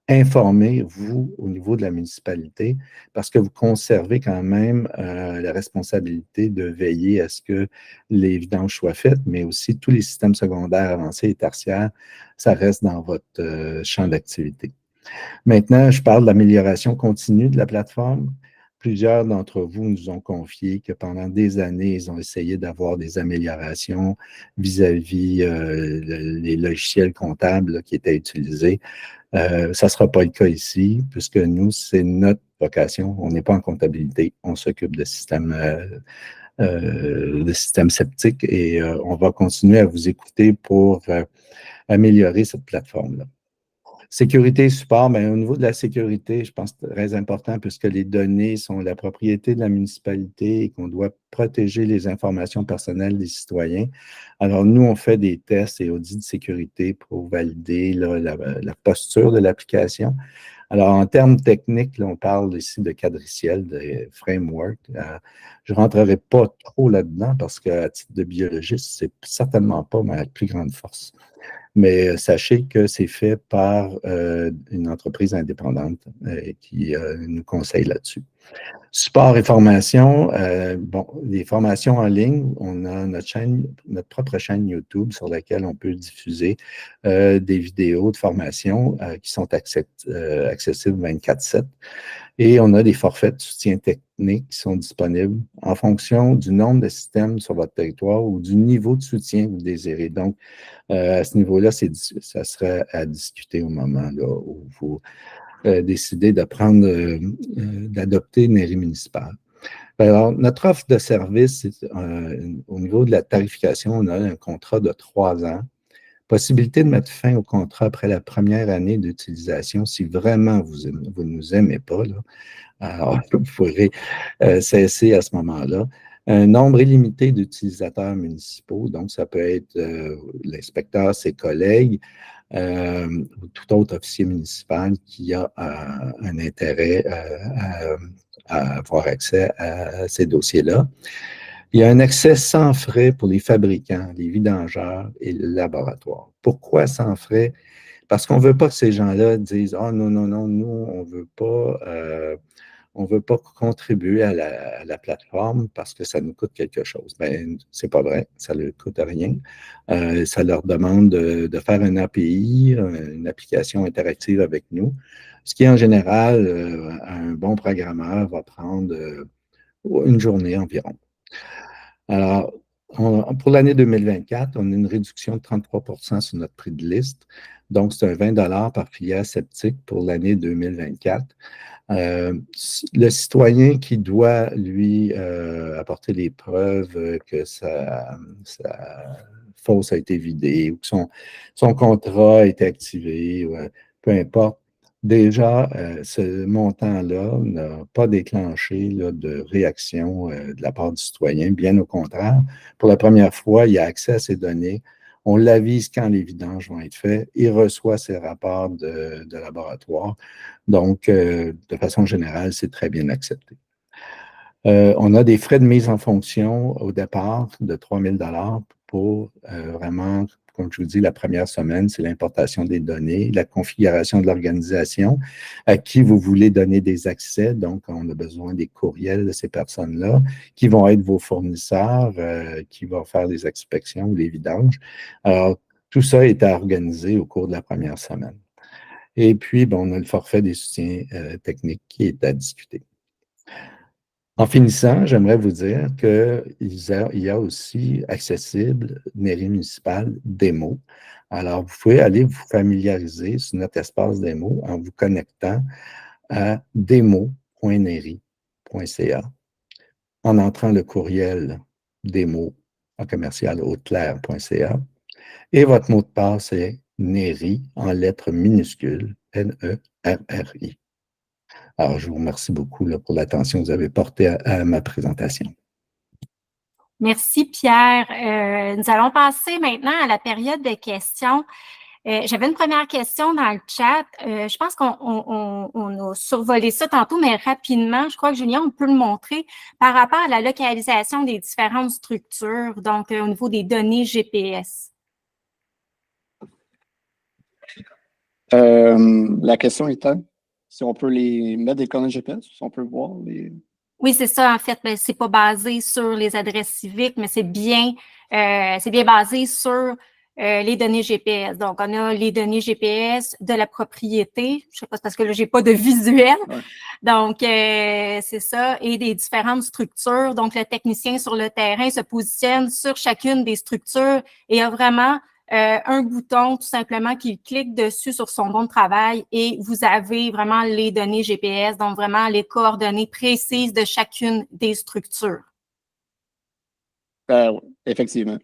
informé, vous, au niveau de la municipalité, parce que vous conservez quand même la responsabilité de veiller à ce que les vidanges soient faites, mais aussi tous les systèmes secondaires avancés et tertiaires, ça reste dans votre champ d'activité. Maintenant, je parle de l'amélioration continue de la plateforme. Plusieurs d'entre vous nous ont confié que pendant des années, ils ont essayé d'avoir des améliorations vis-à-vis les logiciels comptables là, qui étaient utilisés. Ça ne sera pas le cas ici, puisque nous, c'est notre vocation. On n'est pas en comptabilité, on s'occupe de systèmes sceptiques et on va continuer à vous écouter pour améliorer cette plateforme-là. Sécurité et support, bien, au niveau de la sécurité, je pense que c'est très important puisque les données sont la propriété de la municipalité et qu'on doit protéger les informations personnelles des citoyens. Alors, nous, on fait des tests et audits de sécurité pour valider là, la posture de l'application. Alors, en termes techniques, là, on parle ici de cadriciel, de framework. Je ne rentrerai pas trop là-dedans parce qu'à titre de biologiste, ce n'est certainement pas ma plus grande force. Mais sachez que c'est fait par une entreprise indépendante qui nous conseille là-dessus. Support et formation, bon, les formations en ligne, on a notre propre chaîne YouTube sur laquelle on peut diffuser des vidéos de formation qui sont accessibles 24/7. Et on a des forfaits de soutien technique qui sont disponibles en fonction du nombre de systèmes sur votre territoire ou du niveau de soutien que vous désirez. Donc, à ce niveau-là, ça serait à discuter au moment là, où vous décidez d'adopter NERI municipal. Alors, notre offre de service, au niveau de la tarification, on a un contrat de 3 ans. Possibilité de mettre fin au contrat après la première année d'utilisation si vraiment vous ne nous aimez pas. Là. Alors, vous pourrez cesser à ce moment-là. Un nombre illimité d'utilisateurs municipaux, donc ça peut être l'inspecteur, ses collègues, ou tout autre officier municipal qui a un intérêt à avoir accès à ces dossiers-là. Il y a un accès sans frais pour les fabricants, les vidangeurs et le laboratoire. Pourquoi sans frais? Parce qu'on ne veut pas que ces gens-là disent « Ah non, non, non, nous, on ne veut pas contribuer à la plateforme parce que ça nous coûte quelque chose. » Bien, ce n'est pas vrai, ça ne leur coûte rien. Ça leur demande de faire un API, une application interactive avec nous, ce qui, en général, un bon programmeur va prendre une journée environ. Alors, pour l'année 2024, on a une réduction de 33% sur notre prix de liste. Donc, c'est un 20 par filière sceptique pour l'année 2024. Le citoyen qui doit, lui, apporter les preuves que sa fosse a été vidée ou que son contrat a été activé, peu importe, déjà, ce montant-là n'a pas déclenché là, de réaction de la part du citoyen, bien au contraire. Pour la première fois, il a accès à ces données. On l'avise quand les vidanges vont être faits. Il reçoit ses rapports de laboratoire. Donc, de façon générale, c'est très bien accepté. On a des frais de mise en fonction au départ de 3 000 $ pour vraiment, comme je vous dis, la première semaine, c'est l'importation des données, la configuration de l'organisation, à qui vous voulez donner des accès. Donc, on a besoin des courriels de ces personnes-là, qui vont être vos fournisseurs, qui vont faire les inspections ou les vidanges. Alors, tout ça est à organiser au cours de la première semaine. Et puis, bon, on a le forfait des soutiens techniques qui est à discuter. En finissant, j'aimerais vous dire qu'il y a aussi accessible NERI municipal démo. Alors, vous pouvez aller vous familiariser sur notre espace démo en vous connectant à demo.neri.ca en entrant le courriel demo@commercial-hauteclair.ca et votre mot de passe est NERI en lettres minuscules, N-E-R-R-I. Alors, je vous remercie beaucoup là, pour l'attention que vous avez portée à ma présentation. Merci, Pierre. Nous allons passer maintenant à la période de questions. J'avais une première question dans le chat. Je pense qu'on a survolé ça tantôt, mais rapidement, je crois que Julien, on peut le montrer par rapport à la localisation des différentes structures, donc au niveau des données GPS. La question étant, si on peut les mettre des coordonnées GPS, si on peut voir les... Oui, c'est ça, en fait. C'est pas basé sur les adresses civiques, mais c'est bien basé sur les données GPS. Donc, on a les données GPS de la propriété. Je sais pas, c'est parce que là, j'ai pas de visuel. Ouais. Donc, c'est ça. Et des différentes structures. Donc, le technicien sur le terrain se positionne sur chacune des structures et a vraiment un bouton tout simplement qu'il clique dessus sur son bon de travail et vous avez vraiment les données GPS, donc vraiment les coordonnées précises de chacune des structures. Effectivement.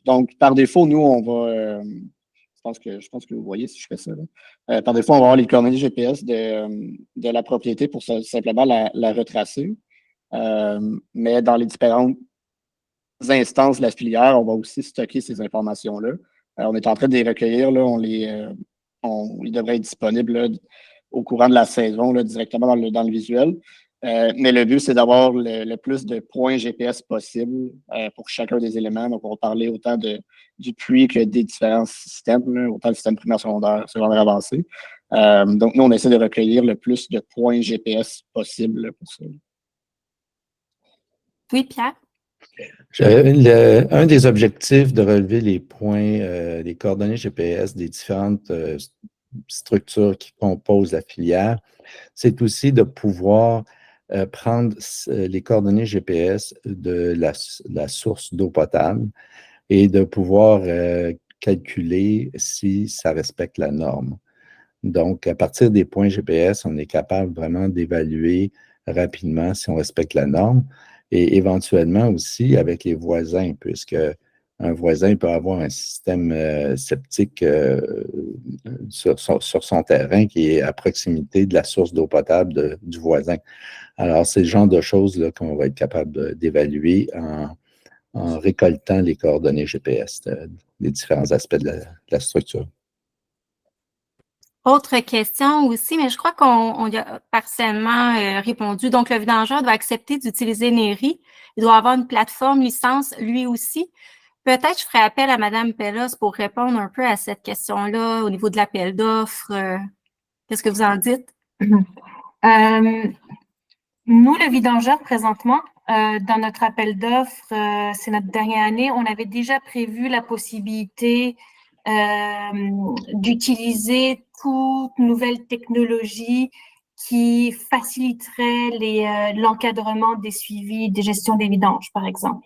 Donc, par défaut, nous, on va... je pense que vous voyez si je fais ça. Là. Par défaut, on va avoir les coordonnées GPS de la propriété pour simplement la retracer. Mais dans les différentes instances de la filière, on va aussi stocker ces informations-là. On est en train de les recueillir. Là, ils devraient être disponibles là, au courant de la saison, là, directement dans le visuel. Mais le but, c'est d'avoir le plus de points GPS possible pour chacun des éléments. Donc, on va parler autant du puits que des différents systèmes, là, autant le système primaire, secondaire avancé. Donc, nous, on essaie de recueillir le plus de points GPS possible là, pour ça. Oui, Pierre? Un des objectifs de relever les points, les coordonnées GPS des différentes structures qui composent la filière, c'est aussi de pouvoir prendre les coordonnées GPS de la source d'eau potable et de pouvoir calculer si ça respecte la norme. Donc, à partir des points GPS, on est capable vraiment d'évaluer rapidement si on respecte la norme et éventuellement aussi avec les voisins, puisque un voisin peut avoir un système septique sur son terrain qui est à proximité de la source d'eau potable du voisin. Alors, c'est le genre de choses là, qu'on va être capable d'évaluer en récoltant les coordonnées GPS des différents aspects de la structure. Autre question aussi, mais je crois qu'on y a partiellement répondu. Donc, le vidangeur doit accepter d'utiliser Neri. Il doit avoir une plateforme licence lui aussi. Peut-être je ferai appel à Mme Pellos pour répondre un peu à cette question-là au niveau de l'appel d'offres. Qu'est-ce que vous en dites? Nous, le vidangeur, présentement, dans notre appel d'offres, c'est notre dernière année, on avait déjà prévu la possibilité d'utiliser toute nouvelle technologie qui faciliterait l'encadrement des suivis des gestions des vidanges, par exemple.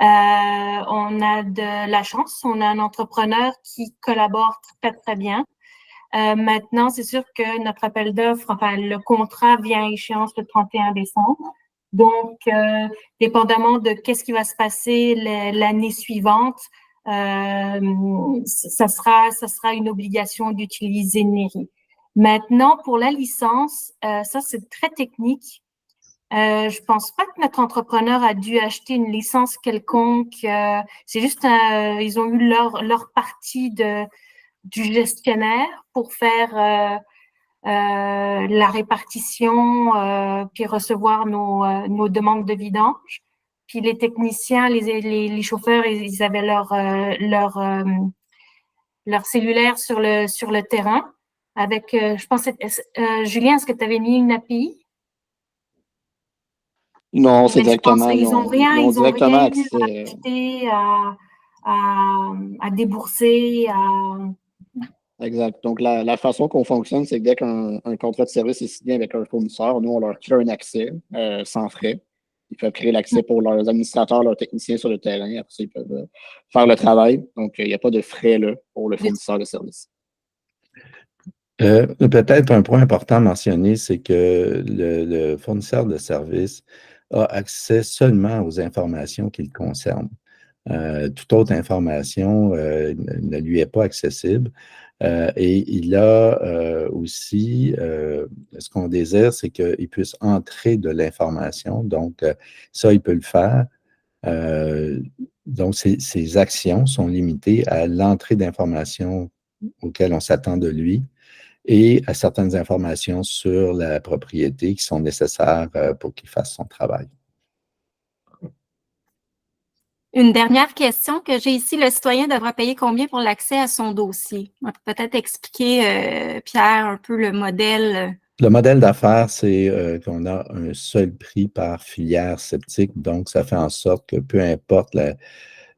On a de la chance, on a un entrepreneur qui collabore très, très bien. Maintenant, c'est sûr que notre appel d'offres, enfin, le contrat vient à échéance le 31 décembre. Donc, dépendamment de qu'est-ce qui va se passer l'année suivante, ça sera une obligation d'utiliser Neri. Maintenant, pour la licence, ça, c'est très technique. Je pense pas que notre entrepreneur a dû acheter une licence quelconque. C'est juste, ils ont eu leur partie du gestionnaire pour faire la répartition puis recevoir nos demandes de vidange. Puis les techniciens, les chauffeurs, ils avaient leur cellulaire sur le terrain. Avec, je pense, Julien, est-ce que tu avais mis une API? Non, c'est directement. Ils ont rien accès. à débourser, Exact. Donc, la façon qu'on fonctionne, c'est que dès qu'un contrat de service est signé avec un fournisseur, nous, on leur crée un accès sans frais. Ils peuvent créer l'accès pour leurs administrateurs, leurs techniciens sur le terrain. Après ça, ils peuvent faire le travail. Donc, il n'y a pas de frais là, pour le fournisseur de service. Peut-être un point important à mentionner, c'est que le fournisseur de service a accès seulement aux informations qui le concernent. Toute autre information ne lui est pas accessible. Et il a aussi, ce qu'on désire, c'est qu'il puisse entrer de l'information. Donc, ça, il peut le faire Donc, ces actions sont limitées à l'entrée d'informations auxquelles on s'attend de lui et à certaines informations sur la propriété qui sont nécessaires pour qu'il fasse son travail. Une dernière question que j'ai ici, le citoyen devra payer combien pour l'accès à son dossier? On peut peut-être expliquer, Pierre, un peu le modèle. Le modèle d'affaires, c'est qu'on a un seul prix par filière septique, donc ça fait en sorte que peu importe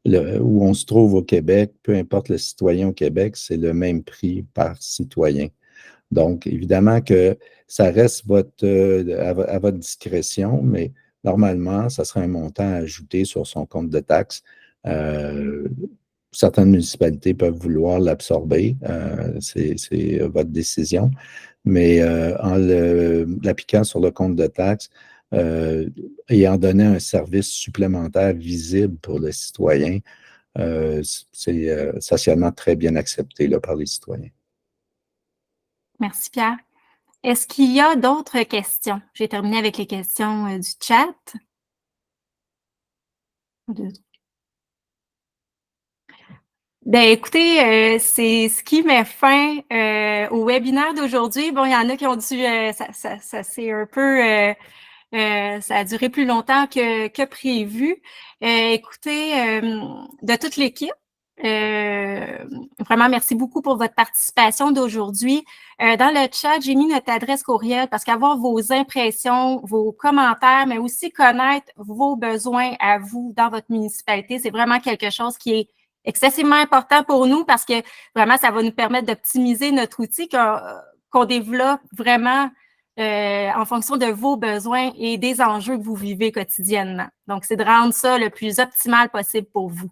où on se trouve au Québec, peu importe le citoyen au Québec, c'est le même prix par citoyen. Donc, évidemment que ça reste à votre discrétion, mais normalement, ça sera un montant à ajouter sur son compte de taxes. Certaines municipalités peuvent vouloir l'absorber, c'est votre décision, mais en l'appliquant sur le compte de taxes et en donnant un service supplémentaire visible pour le citoyen, c'est socialement très bien accepté là, par les citoyens. Merci, Pierre. Est-ce qu'il y a d'autres questions? J'ai terminé avec les questions du chat. Ben, écoutez, c'est ce qui met fin au webinaire d'aujourd'hui. Bon, il y en a qui ont dû, ça c'est un peu, ça a duré plus longtemps que prévu. Écoutez, de toute l'équipe, vraiment merci beaucoup pour votre participation d'aujourd'hui. Dans le chat, j'ai mis notre adresse courriel parce qu'avoir vos impressions, vos commentaires, mais aussi connaître vos besoins à vous dans votre municipalité, c'est vraiment quelque chose qui est excessivement important pour nous parce que vraiment, ça va nous permettre d'optimiser notre outil qu'on développe vraiment en fonction de vos besoins et des enjeux que vous vivez quotidiennement. Donc, c'est de rendre ça le plus optimal possible pour vous.